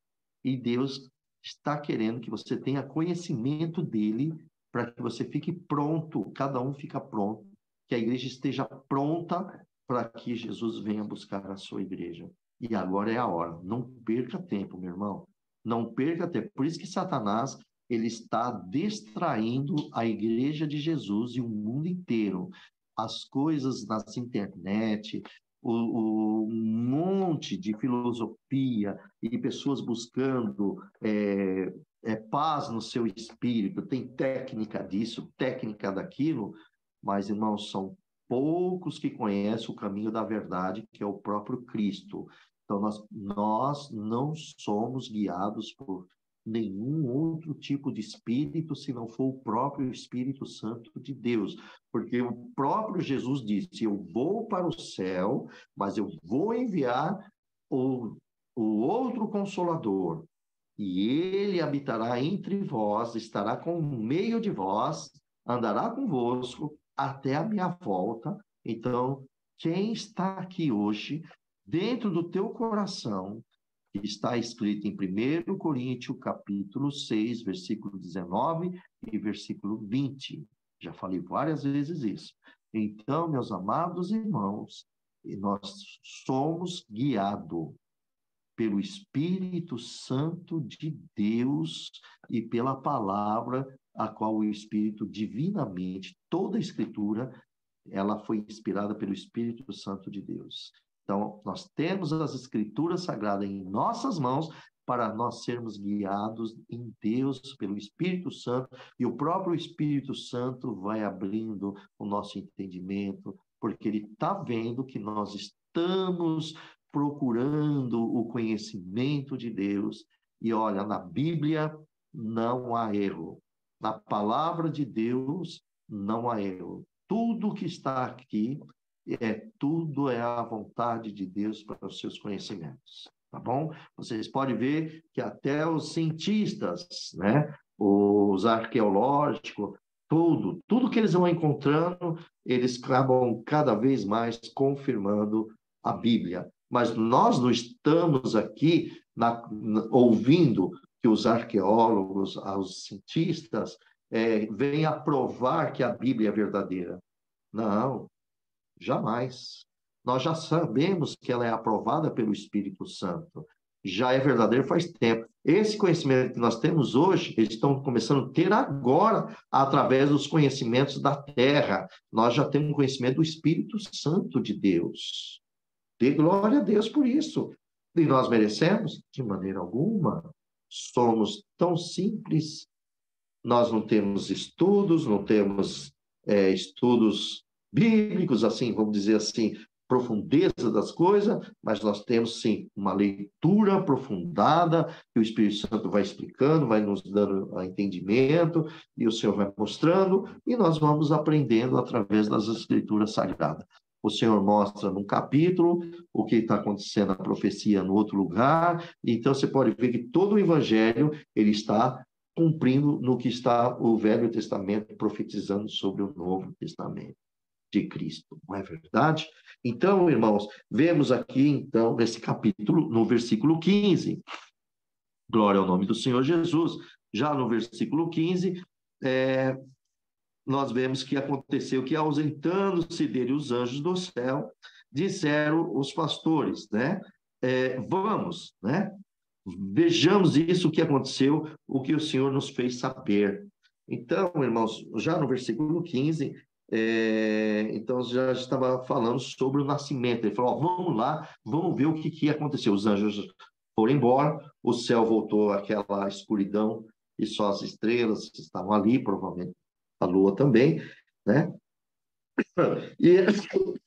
E Deus está querendo que você tenha conhecimento dele para que você fique pronto, cada um fica pronto, que a igreja esteja pronta para que Jesus venha buscar a sua igreja. E agora é a hora. Não perca tempo, meu irmão. Não perca tempo. Por isso que Satanás, ele está distraindo a igreja de Jesus e o mundo inteiro. As coisas nas internet, o monte de filosofia e pessoas buscando paz no seu espírito, tem técnica disso, técnica daquilo, mas, irmãos, são poucos que conhecem o caminho da verdade, que é o próprio Cristo. Então, nós não somos guiados por nenhum outro tipo de espírito, se não for o próprio Espírito Santo de Deus. Porque o próprio Jesus disse: eu vou para o céu, mas eu vou enviar o outro Consolador, e ele habitará entre vós, estará com meio de vós, andará convosco até a minha volta. Então, quem está aqui hoje, dentro do teu coração, está escrito em 1 Coríntios, capítulo 6, versículo 19 e versículo 20. Já falei várias vezes isso. Então, meus amados irmãos, nós somos guiados pelo Espírito Santo de Deus e pela palavra, a qual o Espírito divinamente, toda a Escritura, ela foi inspirada pelo Espírito Santo de Deus. Então, nós temos as Escrituras Sagradas em nossas mãos para nós sermos guiados em Deus pelo Espírito Santo, e o próprio Espírito Santo vai abrindo o nosso entendimento, porque ele está vendo que nós estamos procurando o conhecimento de Deus. E olha, na Bíblia não há erro. Na palavra de Deus não há erro. Tudo que está aqui tudo é a vontade de Deus para os seus conhecimentos, tá bom? Vocês podem ver que até os cientistas, né, os arqueológicos, tudo que eles vão encontrando, eles acabam cada vez mais confirmando a Bíblia. Mas nós não estamos aqui ouvindo que os arqueólogos, os cientistas, venham a provar que a Bíblia é verdadeira. Não, jamais. Nós já sabemos que ela é aprovada pelo Espírito Santo. Já é verdadeiro faz tempo. Esse conhecimento que nós temos hoje, eles estão começando a ter agora, através dos conhecimentos da terra. Nós já temos conhecimento do Espírito Santo de Deus. Dê glória a Deus por isso. E nós merecemos? De maneira alguma. Somos tão simples. Nós não temos estudos, não temos estudos bíblicos, assim, vamos dizer assim, profundeza das coisas, mas nós temos, sim, uma leitura aprofundada, que o Espírito Santo vai explicando, vai nos dando entendimento, e o Senhor vai mostrando, e nós vamos aprendendo através das Escrituras Sagradas. O Senhor mostra num capítulo o que está acontecendo na profecia no outro lugar, então você pode ver que todo o Evangelho, ele está cumprindo no que está o Velho Testamento profetizando sobre o Novo Testamento de Cristo, não é verdade? Então, irmãos, vemos aqui, então, nesse capítulo, no versículo 15, glória ao nome do Senhor Jesus, já no versículo 15, nós vemos que aconteceu que, ausentando-se dele os anjos do céu, disseram os pastores, né? Vamos, né? Vejamos isso que aconteceu, o que o Senhor nos fez saber. Então, irmãos, já no versículo 15, então já estava falando sobre o nascimento. Ele falou, vamos lá, vamos ver o que aconteceu. Os anjos foram embora, o céu voltou àquela escuridão e só as estrelas que estavam ali, provavelmente a lua também, né?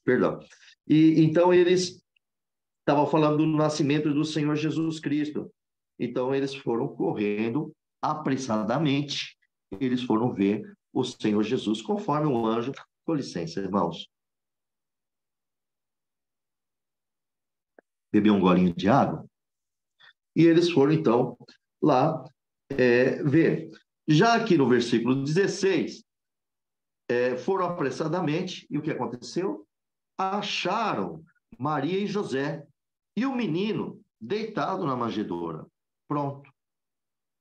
Perdão. Então eles estavam falando do nascimento do Senhor Jesus Cristo. Então eles foram correndo apressadamente, eles foram ver o Senhor Jesus, conforme o anjo. Com licença, irmãos. Beber um golinho de água. E eles foram, então, lá ver. Já aqui no versículo 16, foram apressadamente, e o que aconteceu? Acharam Maria e José, e o menino deitado na manjedoura. Pronto.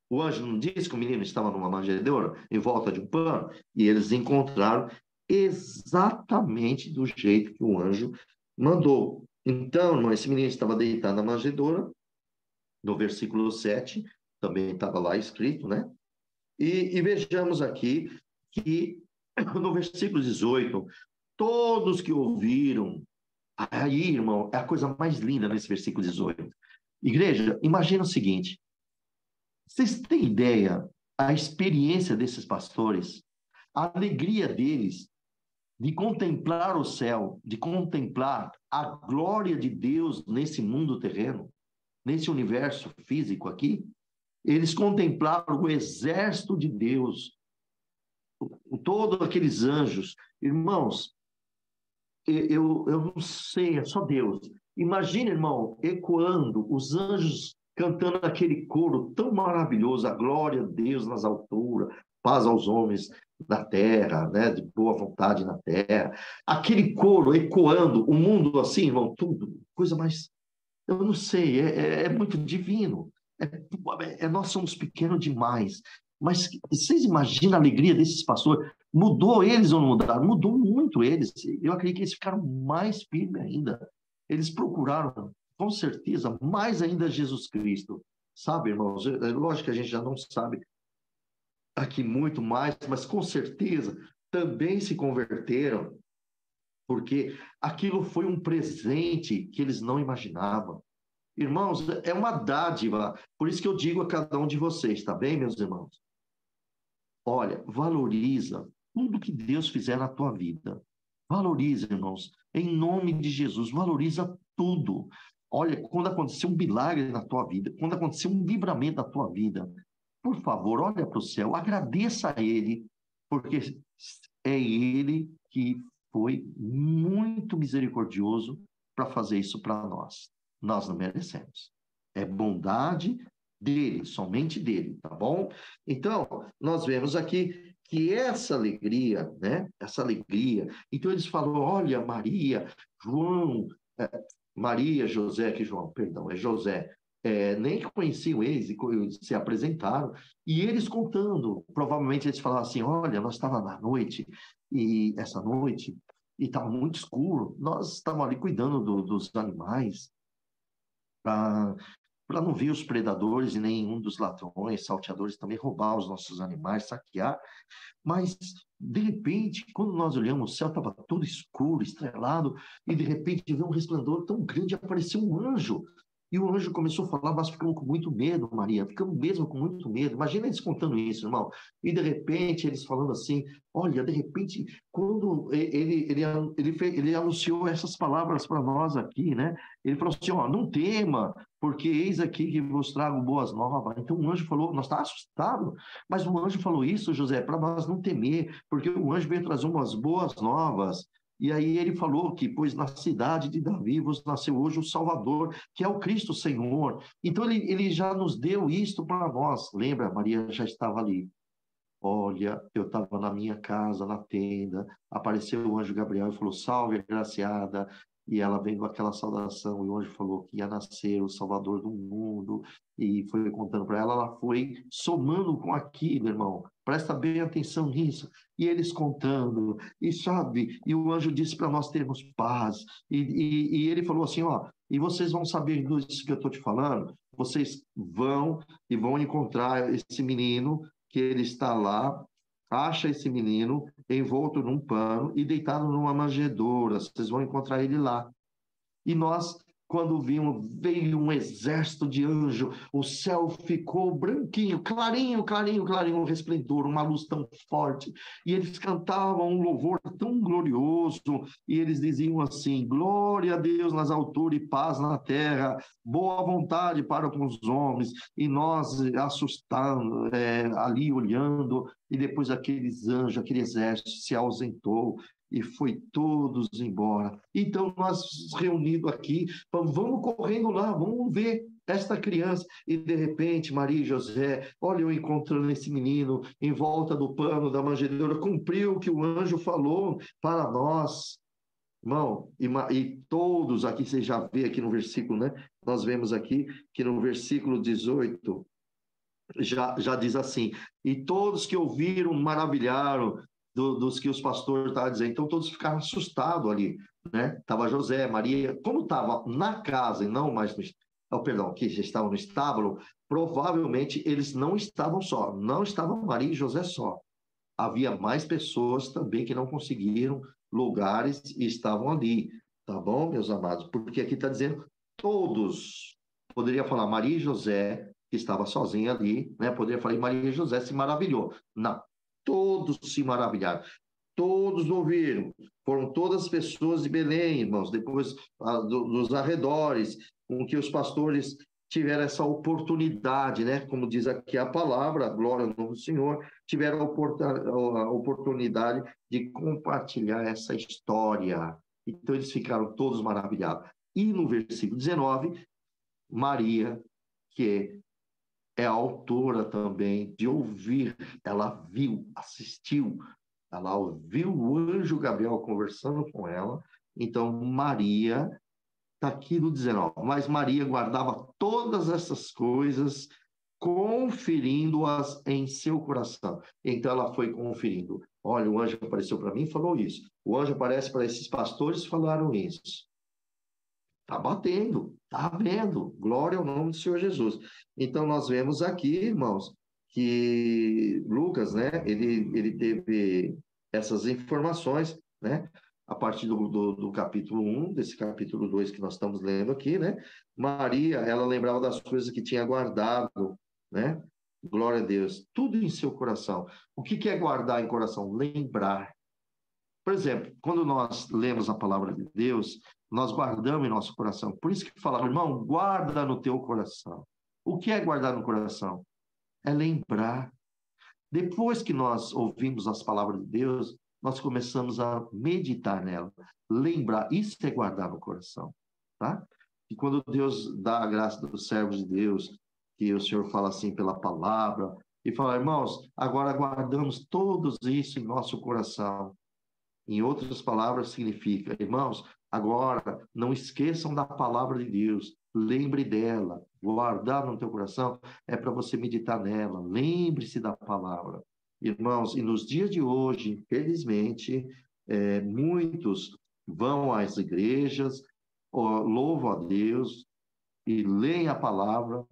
O anjo não disse que o menino estava numa manjedoura, em volta de um pano, e eles encontraram exatamente do jeito que o anjo mandou. Então, esse menino estava deitado na manjedoura, no versículo 7, também estava lá escrito, né? E vejamos aqui que no versículo 18, todos que ouviram, aí, irmão, é a coisa mais linda nesse versículo 18. Igreja, imagina o seguinte, vocês têm ideia a experiência desses pastores, a alegria deles de contemplar o céu, de contemplar a glória de Deus nesse mundo terreno, nesse universo físico aqui? Eles contemplaram o exército de Deus, todos aqueles anjos. Irmãos, eu não sei, é só Deus. Imagina, irmão, ecoando os anjos cantando aquele coro tão maravilhoso, a glória a Deus nas alturas, paz aos homens da terra, né, de boa vontade na terra. Aquele coro ecoando, o mundo assim, irmão, tudo, coisa mais, eu não sei, é muito divino. Nós somos pequenos demais. Mas vocês imaginam a alegria desses pastores? Mudou eles ou não mudaram? Mudou muito eles. Eu acredito que eles ficaram mais firmes ainda. Eles procuraram, com certeza, mais ainda Jesus Cristo. Sabe, irmãos? Lógico que a gente já não sabe aqui muito mais, mas com certeza também se converteram porque aquilo foi um presente que eles não imaginavam. Irmãos, é uma dádiva. Por isso que eu digo a cada um de vocês, tá bem, meus irmãos? Olha, valoriza tudo que Deus fizer na tua vida. Valoriza, irmãos. Em nome de Jesus, valoriza tudo. Olha, quando acontecer um milagre na tua vida, quando acontecer um livramento na tua vida, por favor, olha para o céu, agradeça a Ele, porque é Ele que foi muito misericordioso para fazer isso para nós. Nós não merecemos. É bondade dele, somente dele, tá bom? Então, nós vemos aqui que essa alegria, né? Essa alegria. Então, eles falam: olha, Maria, João, Maria, José, que João, perdão, é José. Nem conheciam eles e se apresentaram, e eles contando, provavelmente eles falaram assim: olha, nós estávamos na noite, e essa noite, e estava muito escuro, nós estávamos ali cuidando dos animais, para não vir os predadores e nenhum dos ladrões, salteadores também roubar os nossos animais, saquear. Mas, de repente, quando nós olhamos, o céu estava todo escuro, estrelado, e de repente veio um resplendor tão grande, apareceu um anjo. E o anjo começou a falar: nós ficamos com muito medo, Maria, ficamos mesmo com muito medo. Imagina eles contando isso, irmão. E de repente eles falando assim: olha, de repente, quando ele anunciou essas palavras para nós aqui, né? Ele falou assim: ó, não tema, porque eis aqui que vos trago boas novas. Então o anjo falou, nós estávamos assustados, mas o anjo falou isso, José, para nós não temer, porque o anjo veio trazer umas boas novas. E aí ele falou que, pois na cidade de Davi vos nasceu hoje o Salvador, que é o Cristo Senhor. Então ele já nos deu isto para nós. Lembra, Maria já estava ali. Olha, eu estava na minha casa, na tenda, apareceu o anjo Gabriel e falou: salve, agraciada. E ela veio com aquela saudação, e o anjo falou que ia nascer o Salvador do mundo, e foi contando para ela, ela foi somando com aquilo, irmão. Presta bem atenção nisso. E eles contando, e sabe, e o anjo disse para nós termos paz, e ele falou assim: ó, e vocês vão saber disso que eu estou te falando, vocês vão e vão encontrar esse menino que ele está lá, acha esse menino envolto num pano e deitado numa manjedoura. Vocês vão encontrar ele lá. E nós, quando vimos, veio um exército de anjo, o céu ficou branquinho, clarinho, clarinho, clarinho, um resplendor, uma luz tão forte. E eles cantavam um louvor tão glorioso, e eles diziam assim: glória a Deus nas alturas e paz na terra, boa vontade para com os homens. E nós, assustando, ali olhando, e depois aqueles anjos, aquele exército se ausentou, e foi todos embora. Então, nós reunidos aqui, vamos correndo lá, vamos ver esta criança. E, de repente, Maria e José, olha, eu encontrando esse menino em volta do pano da manjedoura, cumpriu o que o anjo falou para nós. Irmão, e todos aqui, você já vê aqui no versículo, né? Nós vemos aqui que no versículo 18, já diz assim: e todos que ouviram maravilharam dos que os pastores estavam dizendo. Então todos ficaram assustados ali, né? Estava José, Maria, como estava na casa e não mais perdão, que já estavam no estábulo, provavelmente eles não estavam só, não estavam Maria e José só. Havia mais pessoas também que não conseguiram lugares e estavam ali, tá bom, meus amados? Porque aqui está dizendo todos. Poderia falar Maria e José, que estava sozinha ali, né? Poderia falar Maria e José se maravilhou. Não, todos se maravilharam. Todos ouviram, foram todas as pessoas de Belém, irmãos, depois dos arredores, com que os pastores tiveram essa oportunidade, né? Como diz aqui a palavra, glória ao nome do Senhor, tiveram a oportunidade de compartilhar essa história. Então eles ficaram todos maravilhados. E no versículo 19, Maria, que é a autora também de ouvir, ela viu, assistiu, ela ouviu o anjo Gabriel conversando com ela. Então, Maria, está aqui no 19, mas Maria guardava todas essas coisas, conferindo-as em seu coração. Então, ela foi conferindo. Olha, o anjo apareceu para mim e falou isso. O anjo aparece para esses pastores e falaram isso. Está batendo, está vendo. Glória ao nome do Senhor Jesus. Então, nós vemos aqui, irmãos, que Lucas, né, ele teve essas informações, né? a partir do capítulo 1, desse capítulo 2 que nós estamos lendo aqui, né? Maria, ela lembrava das coisas que tinha guardado, né? Glória a Deus. Tudo em seu coração. O que é guardar em coração? Lembrar. Por exemplo, quando nós lemos a palavra de Deus, nós guardamos em nosso coração. Por isso que fala, irmão, guarda no teu coração. O que é guardar no coração? É lembrar. Depois que nós ouvimos as palavras de Deus, nós começamos a meditar nela, lembrar. Isso é guardar no coração, tá? E quando Deus dá a graça dos servos de Deus, que o Senhor fala assim pela palavra, e fala, irmãos, agora guardamos todos isso em nosso coração. Em outras palavras, significa, irmãos, agora não esqueçam da palavra de Deus, lembre dela, guardar no teu coração é para você meditar nela, lembre-se da palavra. Irmãos, e nos dias de hoje, infelizmente, muitos vão às igrejas, louvam a Deus e leem a palavra,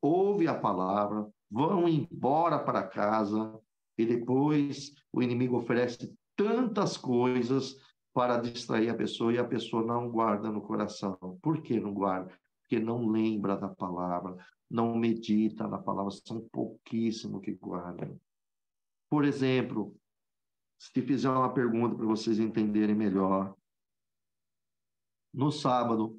ouvem a palavra, vão embora para casa, e depois o inimigo oferece tantas coisas para distrair a pessoa e a pessoa não guarda no coração. Por que não guarda? Porque não lembra da palavra, não medita na palavra, são pouquíssimos que guardam. Por exemplo, se fizer uma pergunta para vocês entenderem melhor, no sábado,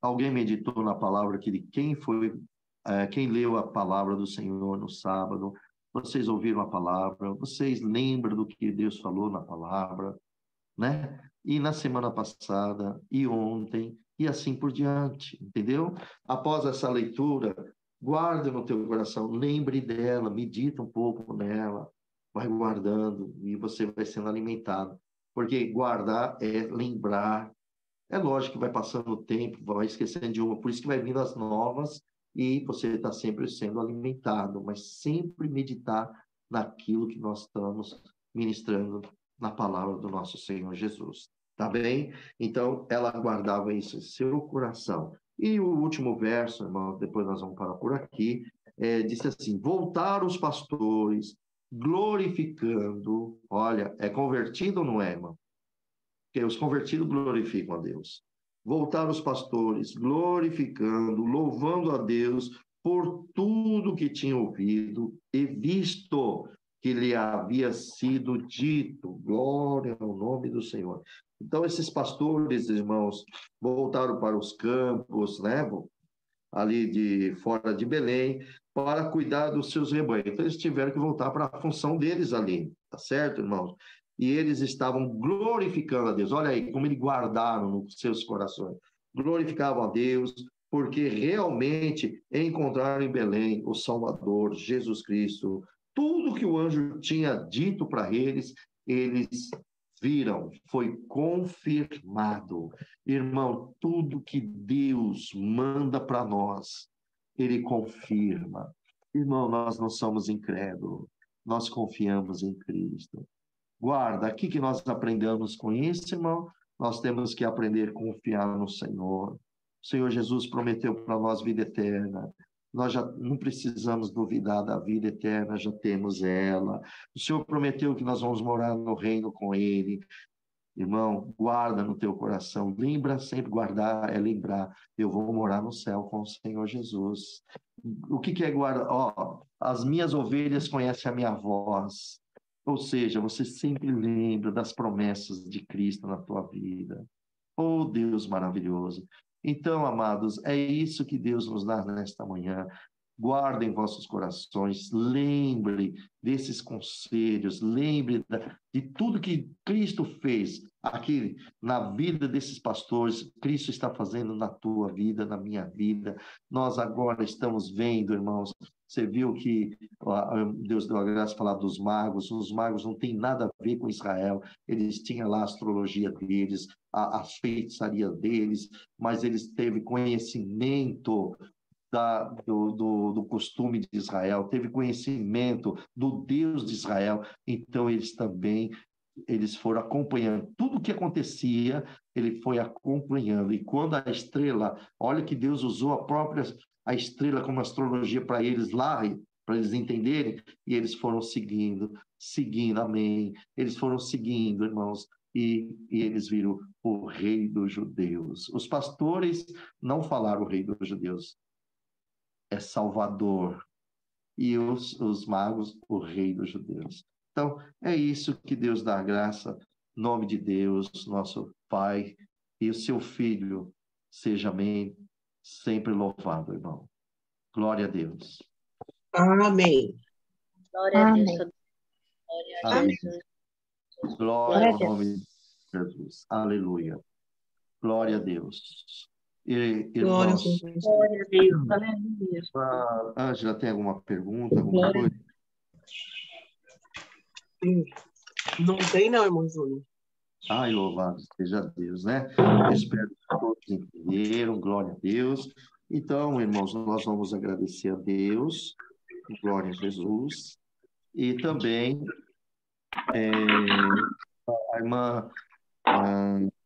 alguém meditou na palavra que quem leu a palavra do Senhor no sábado? Vocês ouviram a palavra, vocês lembram do que Deus falou na palavra, né? E na semana passada, e ontem, e assim por diante, entendeu? Após essa leitura, guarde no teu coração, lembre dela, medita um pouco nela, vai guardando e você vai sendo alimentado. Porque guardar é lembrar. É lógico que vai passando o tempo, vai esquecendo de uma, por isso que vai vindo as novas, e você está sempre sendo alimentado, mas sempre meditar naquilo que nós estamos ministrando na palavra do nosso Senhor Jesus. Tá bem? Então, ela guardava isso em seu coração. E o último verso, irmão, depois nós vamos parar por aqui, disse assim, voltaram os pastores, glorificando, olha, é convertido ou não é, irmão? Porque os convertidos glorificam a Deus. Voltaram os pastores, glorificando, louvando a Deus por tudo que tinham ouvido e visto que lhe havia sido dito. Glória ao nome do Senhor. Então, esses pastores, irmãos, voltaram para os campos, né? Ali de fora de Belém, para cuidar dos seus rebanhos. Então, eles tiveram que voltar para a função deles ali, tá certo, irmãos? E eles estavam glorificando a Deus. Olha aí como eles guardaram nos seus corações. Glorificavam a Deus, porque realmente encontraram em Belém o Salvador, Jesus Cristo. Tudo que o anjo tinha dito para eles, eles viram, foi confirmado. Irmão, tudo que Deus manda para nós, Ele confirma. Irmão, nós não somos incrédulos, nós confiamos em Cristo. Guarda, aqui que nós aprendemos com isso, irmão, nós temos que aprender a confiar no Senhor. O Senhor Jesus prometeu para nós vida eterna. Nós já não precisamos duvidar da vida eterna, já temos ela. O Senhor prometeu que nós vamos morar no reino com Ele. Irmão, guarda no teu coração. Lembra sempre, guardar é lembrar. Eu vou morar no céu com o Senhor Jesus. O que é guardar? Ó, as minhas ovelhas conhecem a minha voz. Ou seja, você sempre lembra das promessas de Cristo na tua vida. Oh, Deus maravilhoso. Então, amados, é isso que Deus nos dá nesta manhã. Guardem vossos corações, lembre desses conselhos, lembre de tudo que Cristo fez aqui na vida desses pastores, Cristo está fazendo na tua vida, na minha vida. Nós agora estamos vendo, irmãos, você viu que Deus deu a graça de falar dos magos, os magos não têm nada a ver com Israel, eles tinham lá a astrologia deles, a feitiçaria deles, mas eles teve conhecimento do costume de Israel, teve conhecimento do Deus de Israel, então eles foram acompanhando tudo o que acontecia, ele foi acompanhando, e quando a estrela, olha que Deus usou a estrela como astrologia para eles lá, para eles entenderem, e eles foram seguindo, amém. Eles foram seguindo, irmãos, e eles viram o rei dos judeus. Os pastores não falaram o rei dos judeus, é Salvador. E os magos, o rei dos judeus. Então, é isso que Deus dá graça, em nome de Deus, nosso Pai, e o seu Filho, seja, amém, sempre louvado, irmão. Glória a Deus. Amém. Glória a Deus. Amém. Glória a Amém. Jesus. Glória ao Glória a nome de Jesus. Aleluia. Glória a Deus. Glória a Irmãos, Deus. Glória a Deus. Aleluia. a Ângela tem alguma pergunta, alguma Glória. coisa? Não tem, não, irmão Júnior. Ai, louvado seja Deus, né? Eu espero que todos entenderam, glória a Deus. Então, irmãos, nós vamos agradecer a Deus, glória a Jesus. E também, a irmã,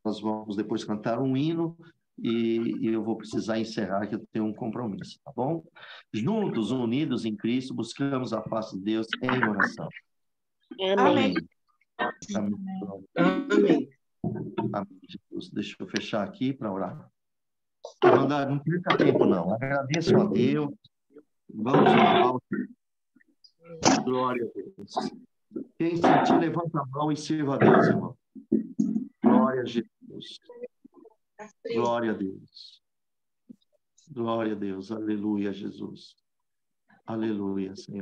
nós vamos depois cantar um hino e eu vou precisar encerrar, que eu tenho um compromisso, tá bom? Juntos, unidos em Cristo, buscamos a face de Deus em oração. Amém. Amém. Amém. Amém, Jesus. Deixa eu fechar aqui para orar. Irmandade, não perca tempo, não. Agradeço a Deus. Vamos louvar. Glória a Deus. Quem sentir, levanta a mão e sirva a Deus, irmão. Glória a Jesus. Glória a Deus. Glória a Deus. Aleluia, Jesus. Aleluia, Senhor.